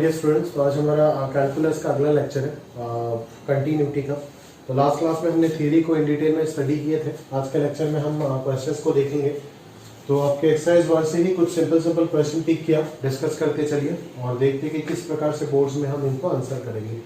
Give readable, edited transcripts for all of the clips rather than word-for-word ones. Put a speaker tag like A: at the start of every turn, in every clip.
A: Dear students, तो आज हमारा कैलकुलस का अगला लेक्चर है कंटिन्यूटी का। तो लास्ट क्लास में हमने थ्योरी को इन डिटेल में स्टडी किए थे। आज के लेक्चर में हम क्वेश्चंस को देखेंगे। तो आपके एक्सरसाइज वर्ड से ही कुछ सिंपल क्वेश्चन पिक किया, डिस्कस करते चलिए और देखते कि किस प्रकार से बोर्ड्स में हम इनको आंसर करेंगे।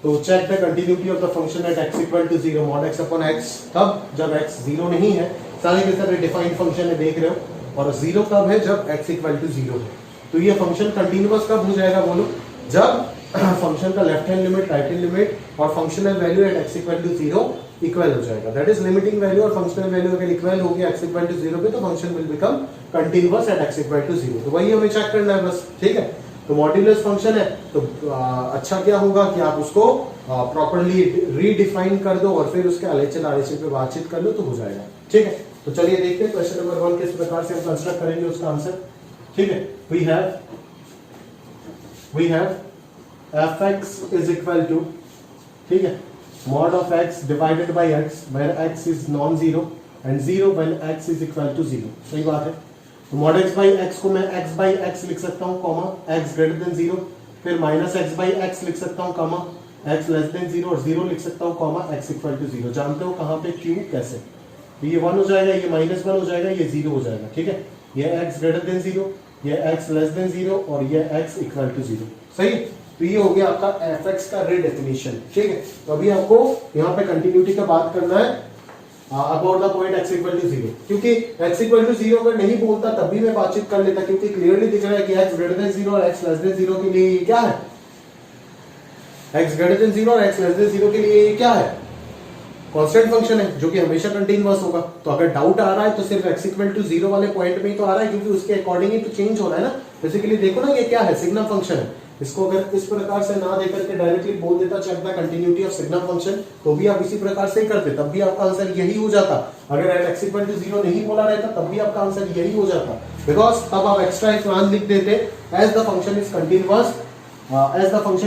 A: तो check the continuity of the function at x equal to 0 mod x upon x। तब जब x 0 नहीं है, सारे के सारे डिफाइंड फंक्शन है, देख रहे हो, और 0 कब है, जब x इक्वल टू 0 है। तो ये फंक्शन कंटिन्यूअस कब हो जाएगा बोलो, जब फंक्शन का left hand limit, right hand limit और functional value at x equal to 0 equal हो जाएगा। दैट इज लिमिटिंग वैल्यू और फंक्शनल वैल्यू अगर इक्वल हो गया x इक्वल टू 0 पे, तो function will become continuous at x equal to 0। तो वही हमें चेक करना है बस, ठीक है। तो मॉड्यूलस फंक्शन है, तो अच्छा क्या होगा कि आप उसको प्रॉपर्ली रीडिफाइन कर दो और फिर उसके एलएचएल आरएचएल पे बातचीत कर लो तो हो जाएगा, ठीक है। तो चलिए देखते हैं क्वेश्चन नंबर 1 किस प्रकार से हम कंस्ट्रक्ट करेंगे उसका आंसर, ठीक है। We have fx is equal to, ठीक है, mod of x divided by x where x is non zero and 0 when x is equal to 0। सही बात है। तो mod x by x को मैं x by x लिख सकता हूँ, कॉमा x ग्रेटर देन 0, फिर माइनस x by x लिख सकता हूँ, कॉमा x लेस देन 0 और 0 लिख सकता हूँ, कॉमा x इक्वल टू 0। जानते हो कहाँ पे, क्यों, कैसे। तो ये 1 हो जाएगा, ये -1 हो जाएगा, ये 0 हो जाएगा, ठीक है। ये x ग्रेटर देन 0, ये x लेस देन 0 और ये x इक्वल टू 0। सही। तो ये हो गया आपका fx का रिडेफिनिशन, ठीक है। तो अभी आपको यहाँ पे कंटिन्यूटी का बात करना है about the point x equal to 0, क्योंकि x इक्वल टू 0 अगर नहीं बोलता तब भी मैं बातचीत कर लेता, क्योंकि क्लियरली दिख रहा है कि x ग्रेटर देन 0 और x लेस देन 0 के लिए क्या है, x ग्रेटर देन 0 और x लेस देन 0 के लिए क्या है, कांस्टेंट फंक्शन है जो कि हमेशा कंटीन्यूअस होगा। तो अगर डाउट आ रहा है तो सिर्फ x इक्वल टू 0 वाले पॉइंट में ही तो आ रहा है, क्योंकि उसके अकॉर्डिंग ही तो चेंज हो रहा है ना। बेसिकली देखो ना, ये क्या है, सिग्नम फंक्शन है। इसको अगर इस प्रकार से ना देकर के डायरेक्टली बोल देता check the continuity of signum function, तो भी आप इसी प्रकार से ही करते, तब भी आपका आंसर यही हो जाता। अगर x इक्वल टू 0 नहीं बोला रहता तब भी आपका आंसर यही हो जाता, बिकॉज तब आप एक्स्ट्रा एक मान लिख देते, as the function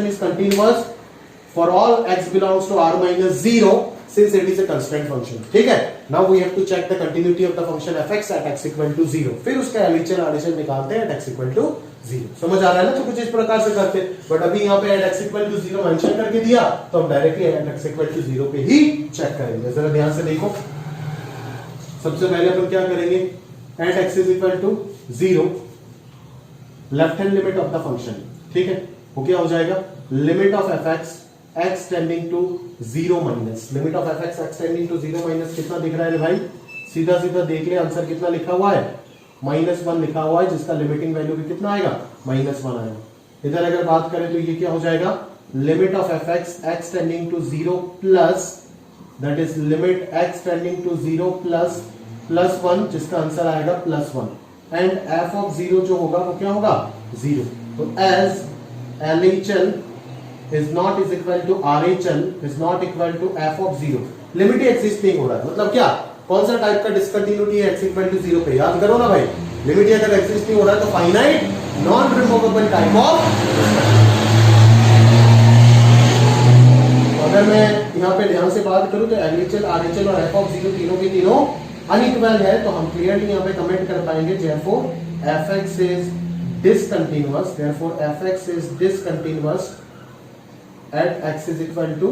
A: is continuous for all x belongs to r minus 0 since it is a constant function, ठीक है। now we have to check the continuity of the function fx at x equal to 0, फिर उसका LHL RHL निकालते हैं at x equal to 0। समझ आ रहा है ना। तो कुछ इस प्रकार से करते, बट अभी यहाँ पे at x equal to 0 mention करके दिया, तो हम directly at x equal to 0 पे ही चेक करेंगे। जरा ध्यान से देखो, सबसे पहले अपन क्या करेंगे, at x is equal to 0 left hand limit of the function, ठीक है। वो क्या हो जाएगा, limit of fx x tending to 0 minus, limit of fx x tending to 0 minus कितना दिख रहा है भाई, सीधा सीधा देख ले, आंसर कितना लिखा हुआ है, -1 लिखा हुआ है, जिसका लिमिटिंग वैल्यू भी कितना आएगा, -1 आएगा। इधर अगर बात करें तो ये क्या हो जाएगा, limit of fx x tending to 0 plus, that is limit x tending to 0 plus 1, जिसका आंसर आएगा +1, एंड f ऑफ 0 जो होगा वो क्या होगा, 0। तो as LHL is not is equal to RHL is not equal to f of 0, limit he exist नहीं हो रहा है, मतलब क्या, कौन सा टाइप का डिसकंटिन्यूटी है x इक्वल टू 0 पे, याद करो ना भाई, लिमिट ही अगर एग्जिस्ट नहीं हो रहा है तो finite non removable type of. अगर मैं यहाँ पे ध्यान से बात करूं तो LHL RHL और f of 0 तीनों के तीनों अनइक्वल है, तो हम क्लियरली यहाँ पे कमेंट कर पाएंगे therefore fx is discontinuous, therefore fx is discontinuous at x is equal to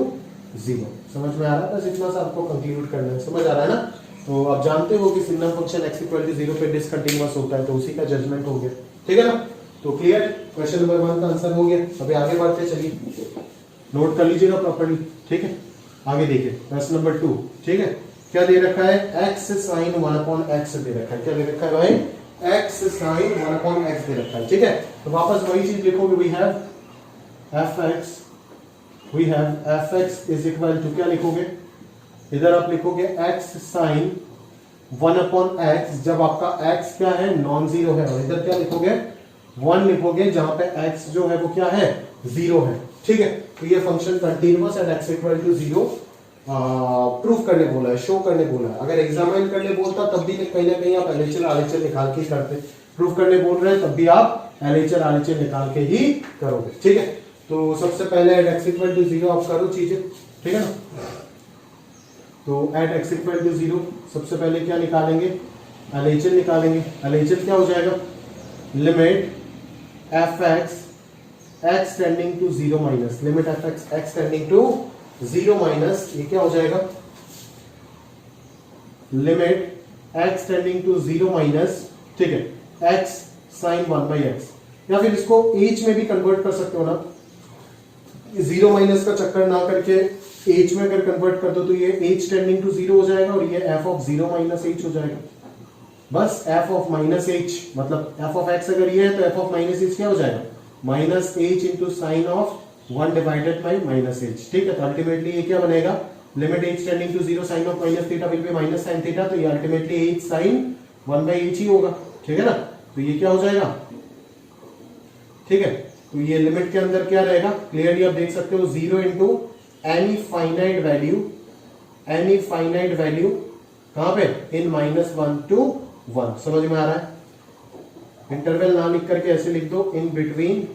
A: 0। समझ में आ रहा है, बस इतना सा आपको कंक्लूड करना है, समझ आ रहा है ना। तो आप जानते हो कि signum function x equal to 0 पे डिसकंटिन्यूअस होता है, तो उसी का जजमेंट हो गया, ठीक है ना। तो क्लियर, क्वेश्चन नंबर 1 का आंसर हो गया। अभी आगे बढ़ते चलिए, नोट कर लीजिएगा प्रॉपर्ली, ठीक है। आगे देखिए क्वेश्चन नंबर 2, ठीक है। क्या दे रखा है, x sin 1/x दे रखा है, क्या दे रखा है भाई, x sin 1/x दे रखा है, ठीक है। तो वापस वही चीज लिखोगे, we have fx is equal to, क्या लिखोगे, इधर आप लिखोगे x sin 1/x, जब आपका x क्या है, नॉन जीरो है, और इधर क्या लिखोगे, 1 लिखोगे, जहां पे x जो है वो क्या है, 0 है, ठीक है। तो ये function continuous at x equal to 0 proof करने बोला है, शो करने बोला है। अगर एग्जामिन करने बोलता तब भी कहीं ना कहीं आप LHL RHL निकाल के करते, प्रूफ करने बोल रहे हैं तब भी आप LHL RHL निकाल के ही करोगे, ठीक है। तो सबसे पहले एट x इक्वल टू 0 आप करो चीजें, ठीक है ना। तो एट x इक्वल टू 0 सबसे पहले क्या निकालेंगे, LHL निकालेंगे। LHL क्या हो जाएगा, limit fx x tending to 0 minus, limit f x x tending to 0 minus, ये क्या हो जाएगा, limit x tending to 0 minus, ठीक है, x साइन 1/x, या फिर इसको h में भी कन्वर्ट कर सकते हो ना, 0 माइनस का चक्कर ना करके h में अगर कन्वर्ट कर दो तो ये h टेंडिंग टू 0 हो जाएगा और ये f ऑफ 0 माइनस h हो जाएगा। बस f ऑफ माइनस h, मतलब f ऑफ x अगर ये है तो f ऑफ माइनस h क्या हो जाएगा, minus h into sine of 1 divided by minus h, ठीक है। तो अल्टीमेटली ये क्या बनेगा, limit h tending to 0 sine of minus theta will be minus sine theta, तो ये अल्टीमेटली h साइन 1/h ही होगा, ठीक है ना। तो ये क्या हो जाएगा, ठीक है। तो ये लिमिट के अंदर क्या रहेगा, क्लियरली आप देख सकते हो, 0 into any finite value, any finite value कहां पे, इन -1 to 1, समझ में आ रहा है। इंटरवल ना लिख करके ऐसे लिख दो, इन बिटवीन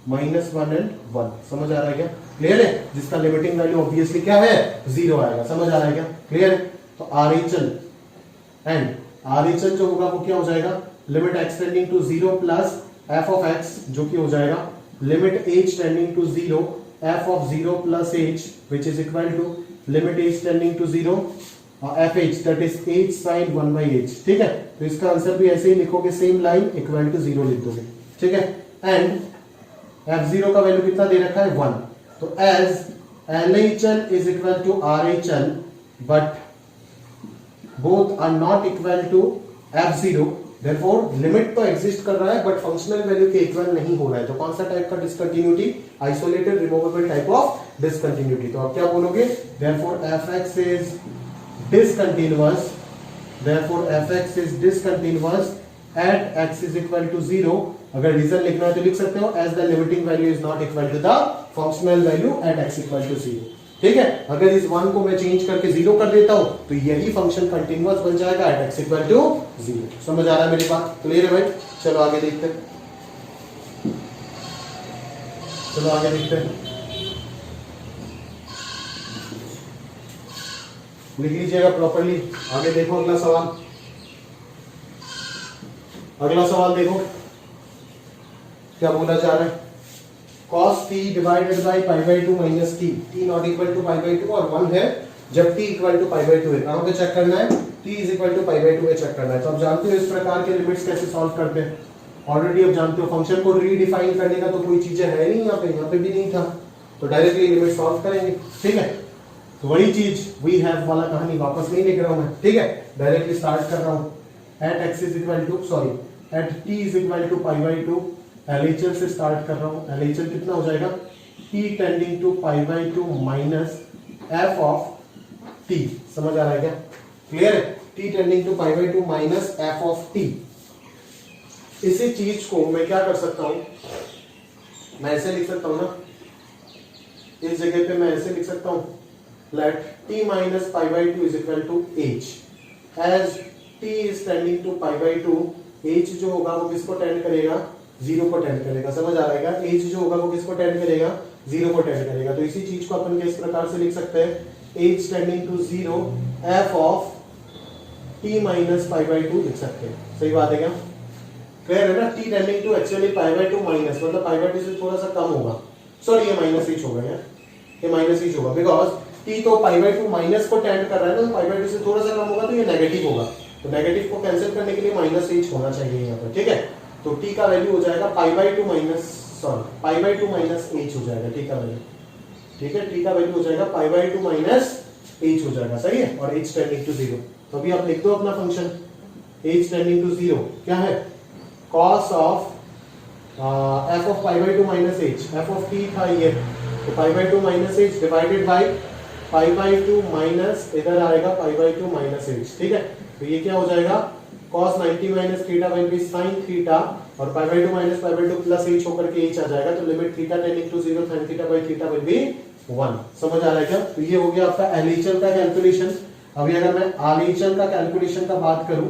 A: -1 and 1, समझ आ रहा है क्या, क्लियर है। जिसका लिमिटिंग वैल्यू ऑब्वियसली क्या है, 0 आएगा, समझ आ रहा है क्या, क्लियर है। तो RHL एंड RHL जो होगा वो क्या हो जाएगा, limit x tending to 0 plus f of x, जो कि हो जाएगा limit h tending to 0 f of 0 plus h, which is equal to limit h tending to 0 f h, that is h sine 1/h, ठीक है। तो इसका answer भी ऐसे ही लिखोगे, सेम लाइन, इक्वल टू 0 लिख दोगे, ठीक है। एंड f0 का वैल्यू कितना दे रखा है, 1, तो as LHL is equal to RHL but both are not equal to f0, therefore limit तो एग्जिस्ट कर रहा है बट फंक्शनल वैल्यू के इक्वल नहीं हो रहा है। तो कौन सा टाइप का discontinuity, isolated removable type of discontinuity. तो आप क्या बोलोगे, therefore fx is discontinuous, therefore fx is discontinuous at x is equal to 0। अगर रीजन लिखना है तो लिख सकते हो, as the limiting value is not equal to the functional value at x equal to 0, ठीक है। अगर इस 1 को मैं चेंज करके 0 कर देता हूं तो यही फंक्शन कंटिन्यूअस बन जाएगा at x equal to 0। समझ आ रहा है मेरी बात, क्लियर है भाई। चलो आगे देखते हैं, चलो आगे देखते हैं, लिख लीजिएगा प्रॉपर्ली। आगे देखो अगला सवाल, अगला सवाल देखो क्या बोला जा रहा है, cos t divided by π/2 minus t not equal to π/2 और 1 है जब t इक्वल टू π/2 है। कहां पे चेक करना है, t इज इक्वल टू π/2 पे चेक करना है। तो आप जानते हो इस प्रकार के लिमिट्स कैसे सॉल्व करते हैं, ऑलरेडी आप जानते हो। फंक्शन को रीडिफाइन करने का तो कोई चीजें है नहीं, यहाँ पे भी नहीं था, तो डायरेक्टली लिमिट सॉल्व करेंगे, ठीक है। तो वही चीज वी हैव वाला कहानी वापस नहीं लिख रहा हूं मैं, ठीक है, डायरेक्टली स्टार्ट कर रहा हूं। At x is equal to, sorry, at t is equal to π/2, LHL से स्टार्ट कर रहा हूं। LHL कितना हो जाएगा, t tending to π/2 minus f of t, समझ आ रहा है क्या, क्लियर है। t tending to π/2 minus f of t। इसी चीज को मैं क्या कर सकता हूं, मैं ऐसे लिख सकता हूं ना, इस जगह पे मैं ऐसे लिख सकता हूं, let t minus π/2 is equal to h, as t is tending to π/2, h जो होगा वो किसको टेंड करेगा, 0 को टेंड करेगा, समझ आ रहा है क्या। h जो होगा वो किसको टेंड करेगा, 0 को टेंड करेगा। तो इसी चीज को अपन किस प्रकार से लिख सकते हैं, h tending to 0 f of t minus π/2 लिख सकते हैं, सही बात है क्या, क्लियर है ना। t tending to actually π/2 minus, मतलब π/2 से थोड़ा सा कम होगा, सॉरी ये माइनस h होगा यार, ये माइनस h होगा, बिकॉज t तो π/2 माइनस को टेंड कर रहा है ना, तो π/2 से थोड़ा सा कम होगा तो ये नेगेटिव होगा, तो नेगेटिव को कैंसिल करने के लिए माइनस h होना चाहिए यहाँ पर, ठीक है। तो t का वैल्यू हो जाएगा π/2 माइनस, सॉरी π/2 माइनस h हो जाएगा t का वैल्यू, ठीक है। t का वैल्यू हो जाएगा π/2 माइनस h हो जाएगा, सही है। और h टेंडिंग टू 0, तो अभी आप लिख दो अपना फंक्शन, h टेंडिंग टू 0 क्या है, cos of f of π/2 minus h, f of t था ये, तो π/2 minus h divided by π/2 minus, इधर आएगा π/2 माइनस h, ठीक है। तो ये क्या हो जाएगा, cos 90 minus theta will B sin theta, और π/2 माइनस π/2 प्लस h होकर के h आ जाएगा, तो limit theta tending to 0 sin theta by theta will be 1, समझ आ रहा है क्या। तो ये हो गया आपका LHL का कैलकुलेशन। अभी अगर मैं RHL का कैलकुलेशन का बात करूं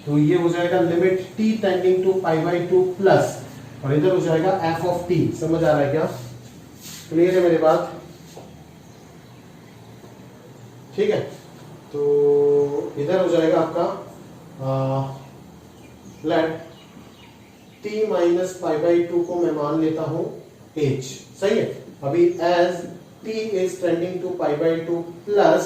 A: तो ये हो जाएगा limit t tending to π/2 plus, और इधर हो जाएगा f ऑफ t, समझ आ रहा है क्या, क्लियर है मेरी बात, ठीक है। तो इधर हो जाएगा आपका let t minus pi by 2 को मैं मान लेता हूं h, सही है। अभी as t is tending to pi by 2 plus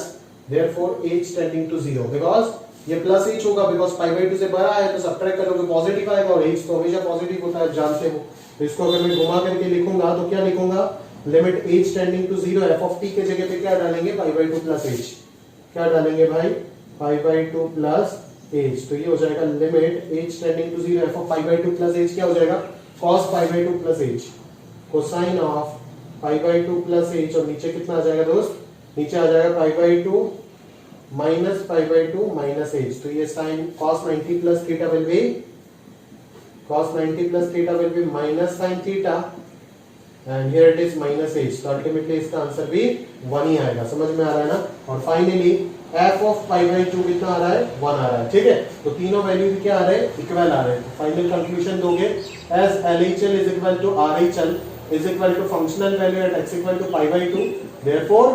A: therefore h tending to 0, because ये प्लस h होगा, बिकॉज पाई बाई 2 से बड़ा है तो सब्ट्रैक्ट करोगे पॉजिटिव आएगा, और h तो हमेशा पॉजिटिव होता है, जानते हो। तो इसको अगर मैं घुमा करके लिखूंगा तो क्या लिखूंगा, limit h tending to 0, f of t के जगह पे क्या डालेंगे, पाई बाई 2 प्लस h, क्या डालेंगे भाई, पाई बाई 2 प्लस h, तो ये हो जाएगा limit h tending to 0 f of pi by 2 plus h क्या हो जाएगा, cos pi by 2 plus h, cosine of pi by 2 plus h, और नीचे कितना आ जाएगा दोस्त, नीचे आ जाएगा pi by 2 minus pi by 2 minus h, तो ये sine cos 90 plus theta will be cos 90 plus theta will be minus sin theta and here it is minus h, तो अल्टीमेटली इसका आंसर भी 1 ही आएगा, समझ में आ रहा है ना। और finally f of pi by 2 कितना आ रहा है, 1 आ रहा है, ठीक है। तो तीनों वैल्यू भी क्या आ रहे हैं, इक्वल आ रहे हैं। फाइनल कंक्लूजन दोगे, as LHL is equal to RHL is equal to functional value at x equal to pi by 2, therefore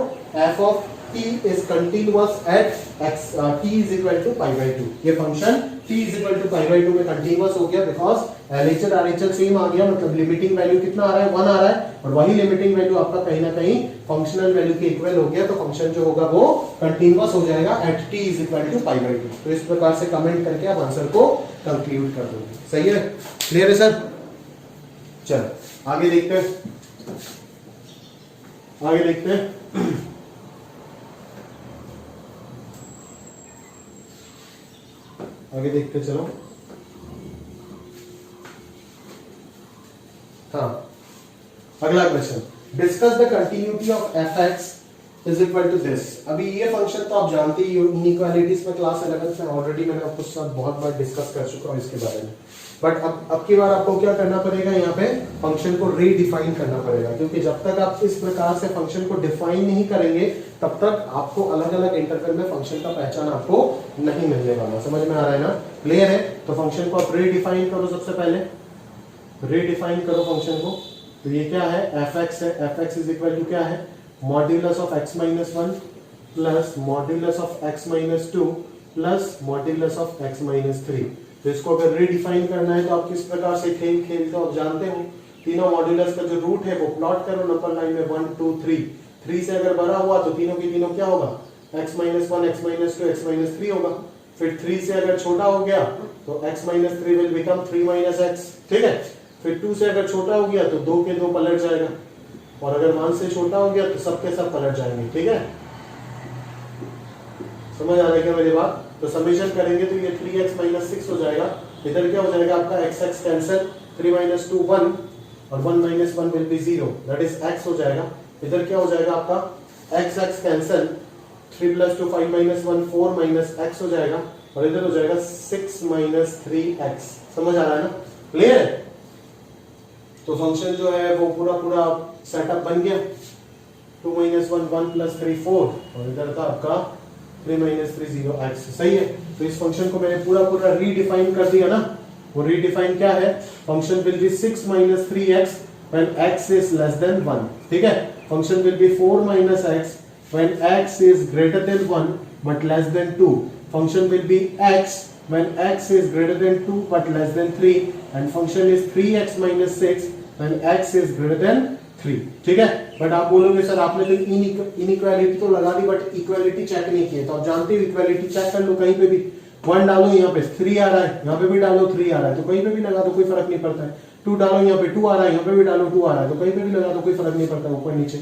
A: f of t is continuous at x t is equal to pi by 2, ये function t is equal to pi by 2 में continuous हो गया, because LHL RHL same आ गया, मतलब limiting value कितना आ रहा है, 1 आ रहा है, और वही लिमिटिंग वैल्यू आपका कहीं ना कहीं फंक्शनल वैल्यू के इक्वल हो गया, तो फंक्शन जो होगा वो कंटीन्यूअस हो जाएगा eight t is equal to pi by 2। तो इस प्रकार से कमेंट करके आप आंसर को कंक्लूड कर दोगे, सही है, क्लियर है सर। चलो आगे देखते हैं, आगे देखते हैं। आगे देखते चलो। हाँ, अगला question, discuss the continuity of f x is equal to this. अभी ये फंक्शन तो आप जानते ही हो, इनइक्वालिटीज में क्लास 11 में ऑलरेडी मैंने आपको साथ बहुत बार डिस्कस कर चुका हूं इसके बारे में, बट अब की बार आपको क्या करना पड़ेगा, यहाँ पे फंक्शन को रीडिफाइन करना पड़ेगा, क्योंकि जब तक आप इस प्रकार से फंक्शन को डिफाइन नहीं करेंगे तब तक आपको अलग अलग इंटरवल में फंक्शन का पहचान आपको नहीं मिलने वाला, समझ में आ रहा है ना, क्लियर है। तो फंक्शन को आप रीडिफाइन करो, सबसे पहले रीडिफाइन करो फंक्शन को। तो ये क्या है, एफ एक्स है, f x is equal to क्या है, modulus of x minus 1 plus modulus of x minus 2 plus modulus of x minus 3। तो इसको अगर रीडिफाइन करना है तो आप किस प्रकार से खेल खेलते हो आप जानते हो, तीनों मॉड्यूलस का जो रूट है वो प्लॉट करो नंबर लाइन में 1 2 3। 3 से अगर बड़ा हुआ तो तीनों की तीनों क्या होगा, x minus 1 x minus 2 x minus 3 होगा। फिर 3 से अगर छोटा हो गया तो x minus 3 will become 3 minus x, ठीक है। फिर 2 से अगर छोटा हो गया तो 2 के 2 पलट जाएगा, और अगर 1 से छोटा हो गया तो सबके सब पलट जाएंगे, ठीक है। समझ आ रहा है क्या मेरी बात। तो समेशन करेंगे तो ये 3x माइनस 6 हो जाएगा, इधर क्या हो जाएगा आपका x x कैंसिल, 3 माइनस 2 1 और 1 minus 1 will B 0, that is x हो जाएगा। इधर क्या हो जाएगा आपका x x cancel, 3 plus 2 5 minus 1 4 minus x हो जाएगा, और इधर हो जाएगा 6 माइनस 3x। समझ आ रहा है ना, क्लियर है। तो फंक्शन जो है वो पूरा सेटअप बन गया, 2 माइनस 1 1 प्लस 3 4, और इधर था आपका 3 माइनस 3 0 x, सही है। तो इस फंक्शन को मैंने पूरा रीडिफाइन कर दिया ना। वो रीडिफाइन क्या है, function will B 6 minus 3x when x is less than 1, ठीक है। Function will be 4 minus x when x is greater than 1 but less than 2. Function will B x when x is greater than 2 but less than 3, and function is 3x minus 6 when x is greater than 3, ठीक है। But आप बोलोगे sir आपने तो inequality तो लगा दी but equality check नहीं की है, तो आप जानते हो इक्वालिटी चेक कर लो, कहीं पे भी 1 डालो, यहाँ पे 3 आ रहा है, यहाँ पे भी डालो 3 आ रहा है, तो कहीं पे भी लगा दो कोई फर्क नहीं पड़ता है। 2 डालो, यहाँ पे 2 आ रहा है, यहाँ पे भी डालो 2 आ रहा है, तो कहीं पे भी लगा दो कोई फर्क नहीं पड़ता, ऊपर नीचे।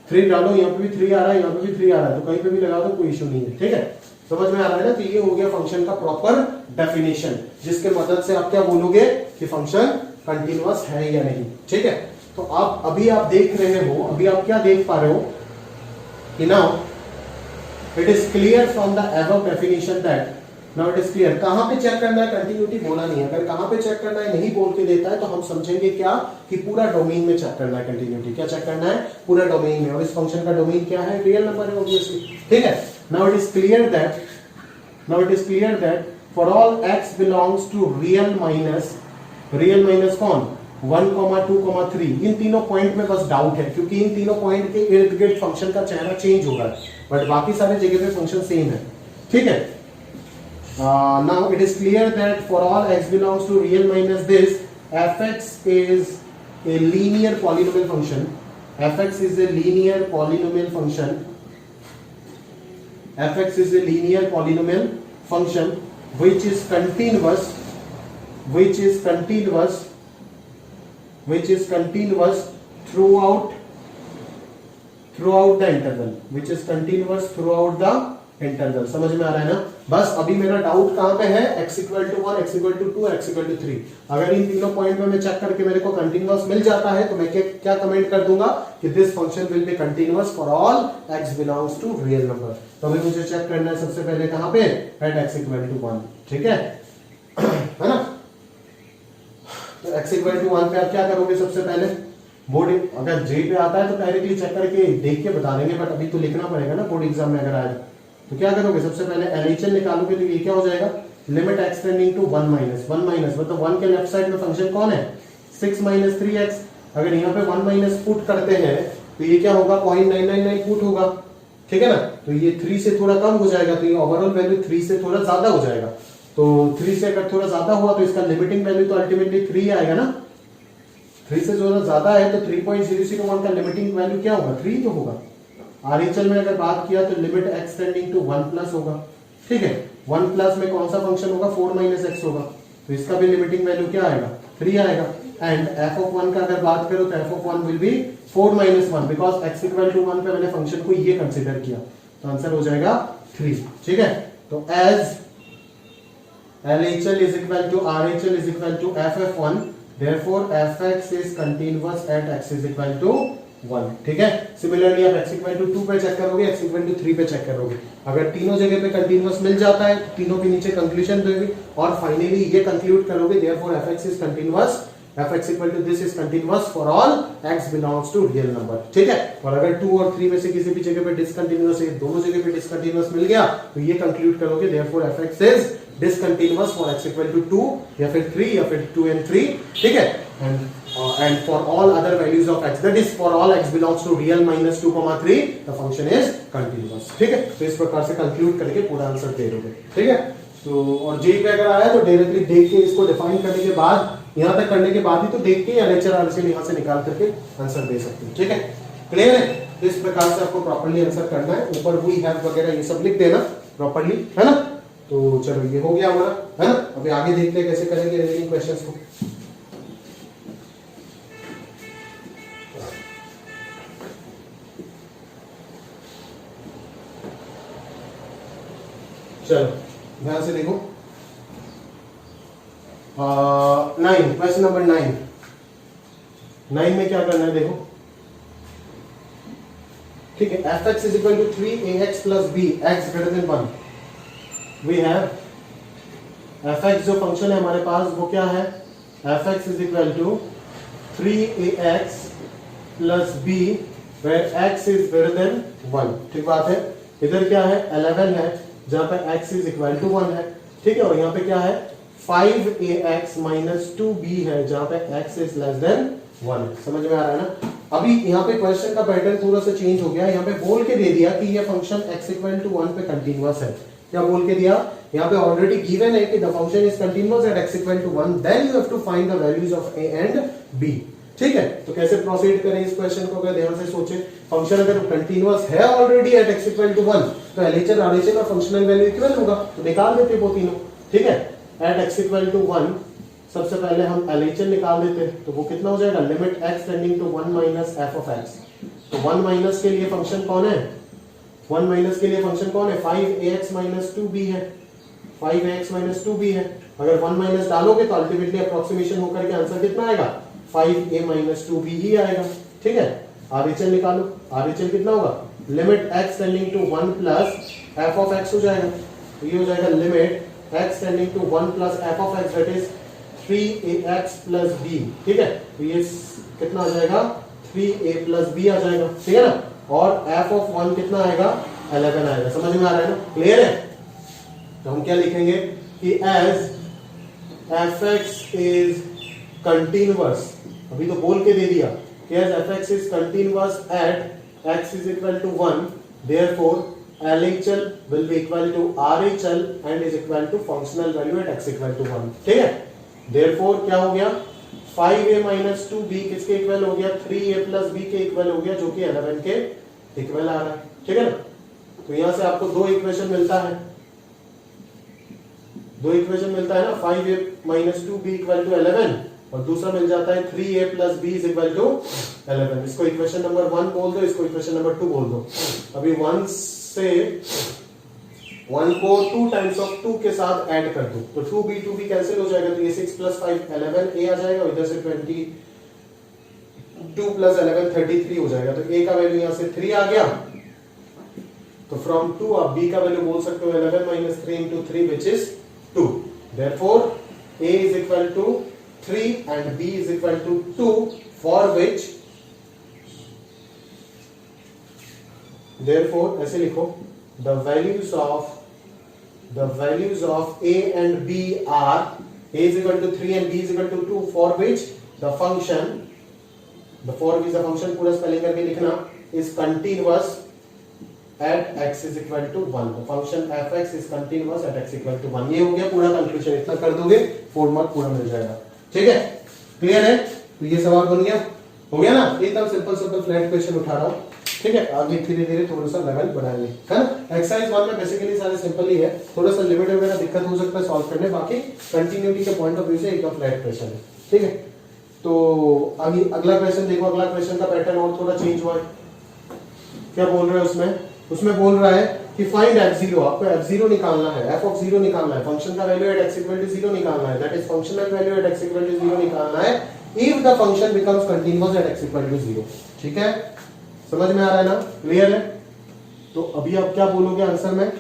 A: 3 डालो, यहाँ पे भी 3 आ रहा है, यहाँ पे भी 3 आ रहा है, तो कहीं पे भी लगा दो, कोई इशू नहीं है, ठीक है। समझ में आ रहा है ना। तो ये हो गया फंक्शन का प्रॉपर डेफिनेशन, जिसके मदद से आप क्या बोलोगे कि फंक्शन कंटिन्यूअस है या नहीं, ठीक है। तो अभी आप देख रहे हो, अभी आप क्या देख पा रहे हो कि now it is clear from the above definition that, now it is clear. कहां पे चेक करना है, कंटिन्यूटी बोला नहीं है, अगर कहां पे चेक करना है नहीं बोल के देता है तो हम समझेंगे क्या कि पूरा डोमेन में चेक करना है कंटिन्यूटी। क्या चेक करना है, पूरा डोमेन में, और इस फंक्शन का डोमेन क्या है, रियल नंबर है ऑब्वियसली, ठीक है। Now it is clear that for all x belongs to real minus कौन, 1, 2, 3, इन तीनों पॉइंट में बस डाउट है, क्योंकि इन तीनों पॉइंट के इर्द गिर्द फंक्शन का चेहरा चेंज हो रहा है, बट बाकी सारे जगह पे फंक्शन सेम है, ठीक है। Now it is clear that for all x belongs to real minus this fx is a linear polynomial function, fx is a linear polynomial function, fx is a linear polynomial function which is continuous throughout the interval, which is continuous throughout the interval. समझ में आ रहा है ना? बस अभी मेरा doubt कहां पे है, x equal to 1, x equal to 2, x equal to 3। अगर इन तीनों पॉइंट में मैं चेक करके मेरे को कंटीन्यूअस मिल जाता है तो मैं क्या कमेंट कर दूंगा कि this function will be continuous for all x belongs to real number. तो अभी मुझे चेक करना है सबसे पहले कहां पे, एट x इक्वल टू 1। ठीक है है ना? तो x इक्वल टू 1 पे आप क्या करोगे, सबसे पहले बोर्ड, अगर J पे आता है तो डायरेक्टली चेक करके देख के बता देंगे, बट अभी तो लिखना पड़ेगा ना बोर्ड एग्जाम में अगर आए तो क्या करोगे, सबसे पहले LHL निकालोगे तो ये क्या हो जाएगा, limit x tending to 1 minus मतलब 1 के लेफ्ट साइड में फंक्शन कौन है, 6 माइनस 3x। अगर यहाँ पे 1 माइनस पुट करते हैं तो ये क्या होगा, 0.999 पुट होगा। ठीक है ना? तो ये 3 से थोड़ा कम हो जाएगा, तो ये ओवरऑल वैल्यू 3 से थोड़ा ज्यादा हो जाएगा। तो 3 से अगर थोड़ा ज्यादा हुआ तो इसका लिमिटिंग वैल्यू तो अल्टीमेटली 3 आएगा ना। 3 से थोड़ा ज्यादा है तो 3.001 का लिमिटिंग वैल्यू क्या होगा, 3 तो होगा। RHL में अगर बात किया तो limit x tending to 1 plus होगा। ठीक है, 1 प्लस में कौन सा फंक्शन होगा, 4 माइनस x होगा, तो इसका भी लिमिटिंग वैल्यू क्या आएगा, 3 आएगा। एंड f ऑफ 1 का अगर बात करो तो f of 1 will be 4 minus 1 because x equal to 1 पे मैंने फंक्शन को ये कंसीडर किया, तो आंसर हो जाएगा 3। ठीक है, तो as LHL is equal to RHL is equal to FF1, therefore fx is continuous at x is equal to 1। ठीक है, सिमिलरली आप x इक्वल टू 2 पे चेक करोगे, x इक्वल टू 3 पे चेक करोगे। अगर तीनों जगह पे कंटीन्यूअस मिल जाता है, तीनों के नीचे कंक्लूजन दोगे और फाइनली ये कंक्लूड करोगे, therefore fx is continuous, fx equal to this is continuous for all x belongs to real number. ठीक है, और अगर 2 और 3 में से किसी भी जगह पे डिसकंटीन्यूअस है, दोनों जगह पे डिसकंटीन्यूअस मिल गया तो ये कंक्लूड करोगे, therefore fx is discontinuous for x equal to 2 या फिर 3 या फिर 2 and 3। ठीक है, and for all other values of x, that is for all x belongs to real minus 2, 3 the function is continuous। ठीक है, तो इस प्रकार से कंक्लूड करके पूरा आंसर दे दोगे। ठीक है, तो और J पे अगर आया तो डायरेक्टली देख के इसको डिफाइन करने के बाद, यहां तक करने के बाद ही तो देख के या लेक्चर आंसर यहां से निकाल करके आंसर दे सकते हैं। ठीक है, क्लियर है? तो इस प्रकार से आपको प्रॉपर्ली आंसर करना है, ऊपर वी हैव वगैरह ये सब लिख देना प्रॉपर्ली, है ना? तो चलो ये हो गया हमारा, है ना? अभी आगे देखते हैं कैसे करेंगे रिमेनिंग क्वेश्चंस को। चलो ध्यान से देखो, 9, क्वेश्चन नंबर 9 में क्या करना है देखो। ठीक है, fx is equal to 3ax plus b, x greater than 1। We have fx जो फंक्शन है हमारे पास वो क्या है, fx is equal to 3ax plus b where x is greater than 1। ठीक बात है, इधर क्या है 11 है जहां पे x is equal to 1 है। ठीक है, और यहाँ पे क्या है 5ax minus 2b है जहां पे x is less than 1। समझ में आ रहा है ना? अभी यहाँ पे क्वेश्चन का पैटर्न थोड़ा सा चेंज हो गया, यहाँ पे बोल के दे दिया कि ये फंक्शन x इक्वल टू 1 पे कंटीन्यूअस है। क्या बोल के दिया, यहाँ पे ऑलरेडी गिवन है कि the function is continuous at x equal to 1, then you have to find the values of a and b। ठीक है, तो कैसे प्रोसीड करें इस क्वेश्चन को, अगर ध्यान से सोचे, फंक्शन अगर कंटीन्यूअस है already at x equal to 1 तो LHL RHL का फंक्शनल वैल्यू इक्वल होगा, तो निकाल देते वो तीनों। ठीक है, एट x इक्वल टू 1 सबसे पहले हम LHL निकाल देते, तो वो कितना हो जाएगा, limit x tending to 1 minus f of x। तो 1 माइनस के लिए फंक्शन कौन है, 1 माइनस के लिए फंक्शन कौन है, 5ax माइनस 2b है, 5ax माइनस 2b है। अगर 1 माइनस डालोगे तो अल्टीमेटली अप्रोक्सीमेशन होकर के आंसर कितना आएगा, 5a माइनस 2b ही आएगा। ठीक है, RHL निकालो, RHL कितना होगा, limit x tending to 1 plus f of x हो जाएगा, तो ये हो जाएगा limit x tending to 1 plus f of x that is 3ax plus b। ठीक है, तो ये कितना आ जाएगा, 3a प्लस b आ जाएगा। ठीक है ना, और f ऑफ 1 कितना आएगा, 11 आएगा। समझ में आ रहा है ना, क्लियर है? तो हम क्या लिखेंगे कि एज fx इज कंटीन्यूअस, अभी तो बोल के दे दिया कि as fx is continuous at x is equal to 1, therefore LHL will be equal to RHL and is equal to functional value at x equal to 1। ठीक है, therefore क्या हो गया, 5a माइनस 2b किसके इक्वल हो गया, 3a plus b के equal हो गया, जो कि 11 के इक्वल आ रहा है। ठीक है ना, तो यहां से आपको दो इक्वेशन मिलता है, दो इक्वेशन मिलता है ना, 5a minus 2b equal to 11 और दूसरा मिल जाता है 3a plus b is equal to 11। इसको इक्वेशन नंबर 1 बोल दो, इसको इक्वेशन नंबर 2 बोल दो। अभी 1 से 1 को 2 टाइम्स ऑफ 2 के साथ ऐड कर दो, तो 2b कैंसिल हो जाएगा, तो ये 6 प्लस 5 11a आ जाएगा, इधर से 22 प्लस 11 33 हो जाएगा, तो a का वैल्यू यहां से 3 आ गया। तो फ्रॉम 2 आप b का वैल्यू बोल सकते हो 11 minus 3 into 3 which is 2। Therefore a is equal to 3 and b is equal to 2, for which therefore ऐसे लिखो, the values of a and b are a is equal to 3 and b is equal to 2, for which the function, the for which the function पूरा spelling करके लिखना, is continuous at x is equal to 1। the function fx is continuous at x equal to 1। ये हो गया पूरा conclusion, इतना कर दोगे 4 मार्क पूरा मिल जाएगा। ठीक है, क्लियर है? तो ये सवाल बन गया, हो गया ना, एकदम सिंपल फ्लैट क्वेश्चन उठा रहा हूं। ठीक है, आगे धीरे धीरे थोड़ा सा लेवल बढ़ाएंगे, है ना। एक्सरसाइज 1 में बेसिकली सारे सिंपल ही है, थोड़ा सा लिमिट वगैरह दिक्कत हो सकता है सॉल्व करने, बाकी कंटिन्यूटी के पॉइंट ऑफ व्यू से एकदम फ्लैट क्वेश्चन है। ठीक है, तो आगे अगला क्वेश्चन देखो, अगला क्वेश्चन का पैटर्न और थोड़ा चेंज हुआ है। क्या बोल रहे हैं उसमें बोल रहा है कि फाइंड f0, आपको f0 निकालना है, f of 0 निकालना है, फंक्शन का value at x equal to 0 निकालना है, that is functional value at x equal to 0 निकालना है if the function becomes continuous at x equal to 0। ठीक है, समझ में आ रहा है ना, क्लियर है? तो अभी आप क्या बोलोगे आंसर में,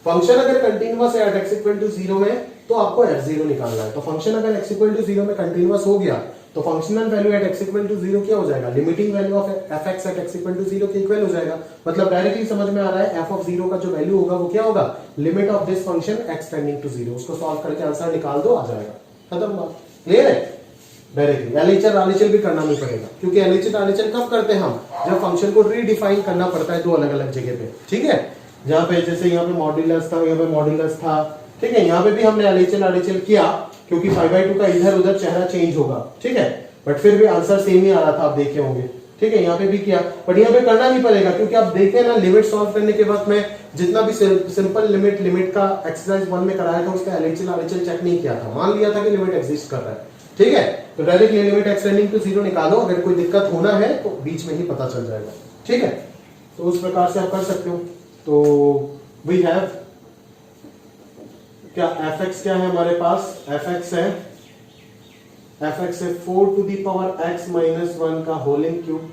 A: फंक्शन अगर कंटीन्यूअस है एट x इक्वल टू 0 में तो आपको f0 निकालना है। तो फंक्शन अगर x इक्वल टू 0 में कंटीन्यूअस हो गया तो functional value at x equal to 0 क्या हो जाएगा, limiting value of fx at x equal to 0 के इक्वल हो जाएगा। मतलब डायरेक्टली समझ में आ रहा है f ऑफ 0 का जो वैल्यू होगा वो क्या होगा, limit of this function x tending to 0। उसको सॉल्व करके आंसर निकाल दो, आ जाएगा, खत्म बात, क्लियर है? डायरेक्टली एलएचआर आरएचएल भी करना नहीं पड़ेगा, क्योंकि एलएचआर आरएचएल कब करते हैं हम, जब फंक्शन को रीडिफाइन करना पड़ता है दो अलग अलग जगह पे। ठीक है, जहां पे जैसे यहाँ पे मॉड्यूलस था, यहाँ पे मॉड्यूलस था। ठीक है, यहाँ पे भी हमने एलएचएल आरएचएल किया क्योंकि 5/2 का इधर उधर चेहरा चेंज होगा। ठीक है, बट फिर भी आंसर सेम ही आ रहा था, आप देखे होंगे। ठीक है, यहाँ पे भी किया, बट यहाँ पे करना नहीं पड़ेगा, क्योंकि आप देखे ना लिमिट सॉल्व करने के वक्त में जितना भी सिंपल लिमिट का एक्सरसाइज 1 में कराया था उसका एलएचएल आरएचएल चेक नहीं किया था, मान लिया था कि लिमिट एग्जिस्ट कर रहा है। ठीक है, तो directly limit x tending to 0 निकालो, अगर कोई दिक्कत होना है तो बीच में ही पता चल जाएगा। ठीक है, तो उस प्रकार से आप कर सकते हो। तो वी हैव क्या fx क्या है हमारे पास, fx है 4 to the power x minus 1 का होल इन क्यूब।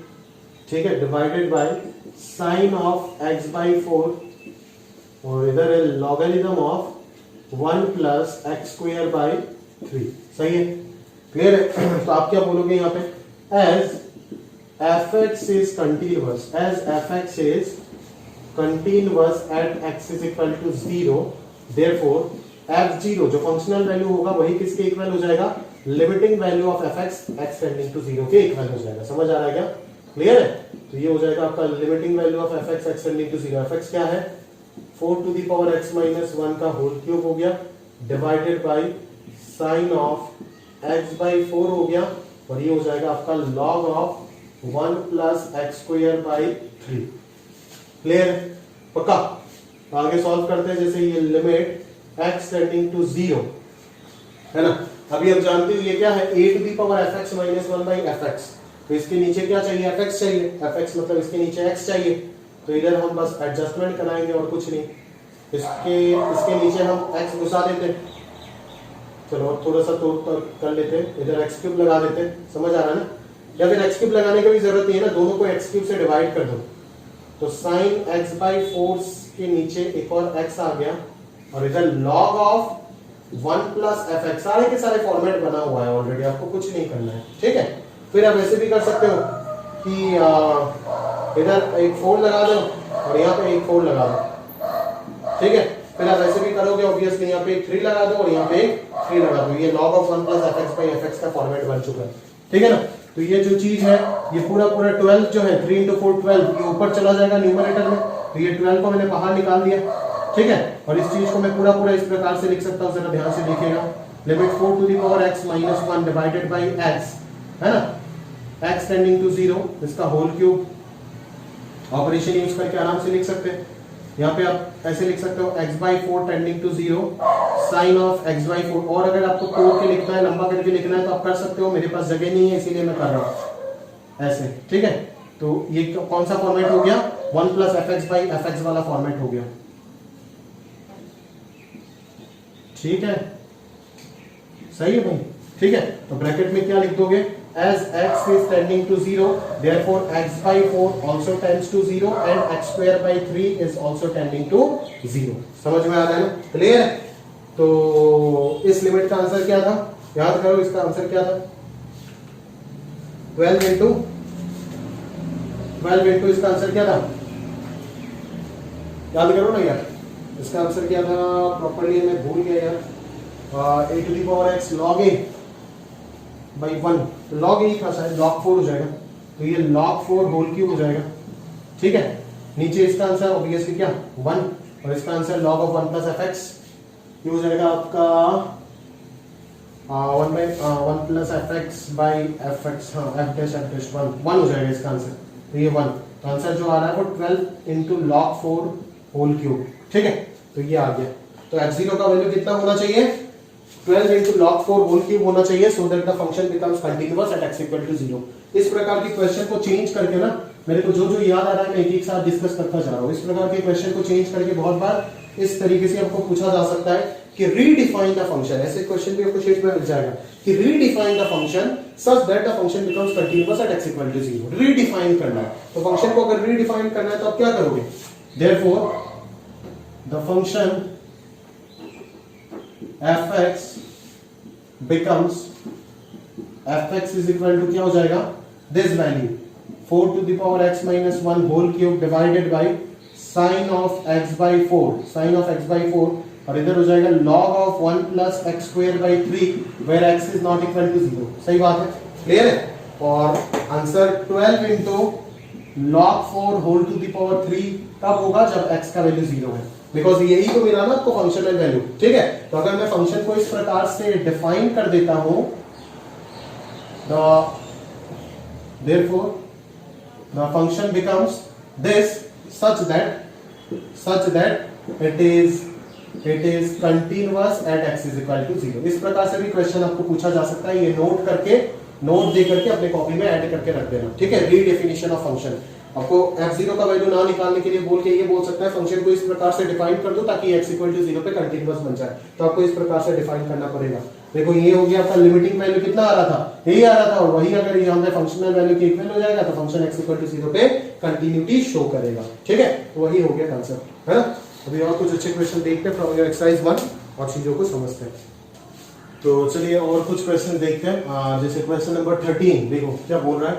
A: ठीक है, divided by sine of x by 4 और इधर है logarithm of 1 plus x square by 3। सही है, क्लियर है? तो आप क्या बोलोगे यहाँ पे, as fx is continuous, as fx is continuous at x is equal to 0, therefore f0 जो फंक्शनल वैल्यू होगा वही किसके इक्वल हो जाएगा, limiting value of fx x tending to 0 के इक्वल हो जाएगा। समझ आ रहा है क्या, क्लियर है? तो ये हो जाएगा आपका limiting value of fx x tending to 0। fx क्या है, 4 to the power x minus 1 का होल क्यूब हो गया, divided by sine of x by 4 हो गया, और ये हो जाएगा आपका log of 1 plus x square by 3। Clear, पक्का? आगे सॉल्व करते हैं, जैसे ये लिमिट x टेंडिंग टू 0 है ना। अभी आप जानते हो ये क्या है, a to the power fx minus 1 by fx। तो इसके नीचे क्या चाहिए, fx चाहिए, fx मतलब इसके नीचे x चाहिए, तो इधर हम बस एडजस्टमेंट कराएंगे और कुछ नहीं। इसके नीचे हम x घुसा देते, चलो थोड़ा सा तो कर लेते, इधर x क्यूब लगा देते। समझ आ रहा है ना, या फिर x क्यूब लगाने की भी जरूरत नहीं है ना, दोनों को x क्यूब से डिवाइड कर दो, तो साइन x बाई 4 के नीचे एक और x आ गया, और इधर लॉग ऑफ 1 प्लस fx। सारे के सारे फॉर्मेट बना हुआ है ऑलरेडी, आपको कुछ नहीं करना है। ठीक है, फिर आप ऐसे भी कर सकते हो कि इधर एक 4 लगा दो और यहाँ पे एक 4 लगा दो। ठीक है, फिर आप ऐसे भी करोगे, ऑब्वियसली यहाँ पे एक 3 लगा दो और यहाँ पे एक 3 लगा दो। ये log of 1 plus fx by fx का फॉर्मेट बन चुका है। ठीक है ना, तो ये जो चीज है, ये पूरा 12 जो है 3 into 4 12, ये ऊपर चला जाएगा न्यूमरेटर में, तो ये 12 को मैंने बाहर निकाल दिया। ठीक है, और इस चीज को मैं पूरा इस प्रकार से लिख सकता हूँ, जरा ध्यान से देखिएगा। Limit 4 to the power x minus 1 divided by x, है ना, x टेंडिंग टू 0, इसका होल क्यूब। ऑपरेशन यूज करके आराम से लिख सकते हैं। यहाँ पे आप ऐसे लिख सकते हो x by 4 tending to 0 sine of x by 4। और अगर आपको तोड़ के लिखना है, लंबा करके लिखना है तो आप कर सकते हो, मेरे पास जगह नहीं है इसीलिए मैं कर रहा हूं ऐसे, ठीक है। तो ये कौन सा फॉर्मेट हो गया, 1 plus F x by F x वाला फॉर्मेट हो गया, ठीक है, सही है भाई, ठीक है। तो ब्रैकेट में क्या लिख दोगे, as x is tending to 0 therefore x by 4 also tends to 0 and x square by 3 is also tending to 0। समझ में आ रहा है ना, क्लियर है। तो इस लिमिट का आंसर क्या था, याद करो, इसका आंसर क्या था, 12 इंटू इसका आंसर क्या था, याद करो ना यार, इसका आंसर क्या था, प्रॉपर्ली मैं भूल गया यार, a to the power x log a by 1, तो log a था शायद, log 4 हो जाएगा, तो ये log 4 होल क्यूब हो जाएगा, ठीक है। नीचे इसका आंसर ऑब्वियसली क्या 1, और इसका answer log of 1 plus F x, ये हो जाएगा आपका 1 plus F x by F x, हाँ एफ डैश 1 हो जाएगा इसका आंसर, तो ये 1, तो आंसर जो आ रहा है वो 12 इंटू log 4 होल क्यूब, ठीक है। तो ये आ गया, तो x0 का वैल्यू कितना होना चाहिए, 12 into log 4 होल क्यूब होना चाहिए, so that the function becomes continuous at x equal to 0। इस प्रकार के क्वेश्चन को चेंज करके ना, मेरे को जो याद आ रहा है मैं एक साथ डिस्कस करता जा रहा हूँ। इस प्रकार के क्वेश्चन को चेंज करके बहुत बार इस तरीके से आपको पूछा जा सकता है कि रीडिफाइन द फंक्शन, ऐसे क्वेश्चन भी आपको शीट में मिल जाएगा कि redefine the function such that the function becomes continuous at x equal to 0। Redefine करना है, तो फंक्शन को अगर रीडिफाइन करना है तो आप क्या करोगे, therefore the function fx becomes fx is equal to क्या हो जाएगा, this value 4 to the power x minus 1 whole cube divided by sin of x by 4, और इधर हो जाएगा log of 1 plus x square by 3 where x is not equal to 0। सही बात है, क्लियर है। और answer 12 into log 4 whole to the power 3 कब होगा, जब x का वैल्यू 0 है, बिकॉज यही तो मिला ना आपको फंक्शनल वैल्यू, ठीक है। तो अगर मैं फंक्शन को इस प्रकार से डिफाइन कर देता हूं, therefore the function becomes this such that it is continuous at x is equal to 0। इस प्रकार से भी क्वेश्चन आपको पूछा जा सकता है, ये नोट दे करके अपने कॉपी में ऐड करके रख देना, ठीक है। रीडेफिनेशन ऑफ फंक्शन, आपको f0 का वैल्यू ना निकालने के लिए बोल के ये बोल सकता है फंक्शन को इस प्रकार से डिफाइन कर दो ताकि x इक्वल टू 0 पे कंटीन्यूअस बन जाए, तो आपको इस प्रकार से डिफाइन करना पड़ेगा। देखो ये हो गया आपका लिमिटिंग वैल्यू, कितना आ रहा था, यही आ रहा था, और वही अगर यहाँ पे फंक्शनल वैल्यू के इक्वल हो जाएगा तो फंक्शन x इक्वल टू 0 पे कंटिन्यूटी शो करेगा, ठीक है। तो वही हो गया कांसेप्ट, है ना। अभी और कुछ अच्छे क्वेश्चन देखते हैं फ्रॉम योर एक्सरसाइज 1 और चीजों को समझते हैं। तो चलिए और कुछ क्वेश्चन देखते हैं, जैसे क्वेश्चन नंबर 13, देखो क्या बोल रहा है,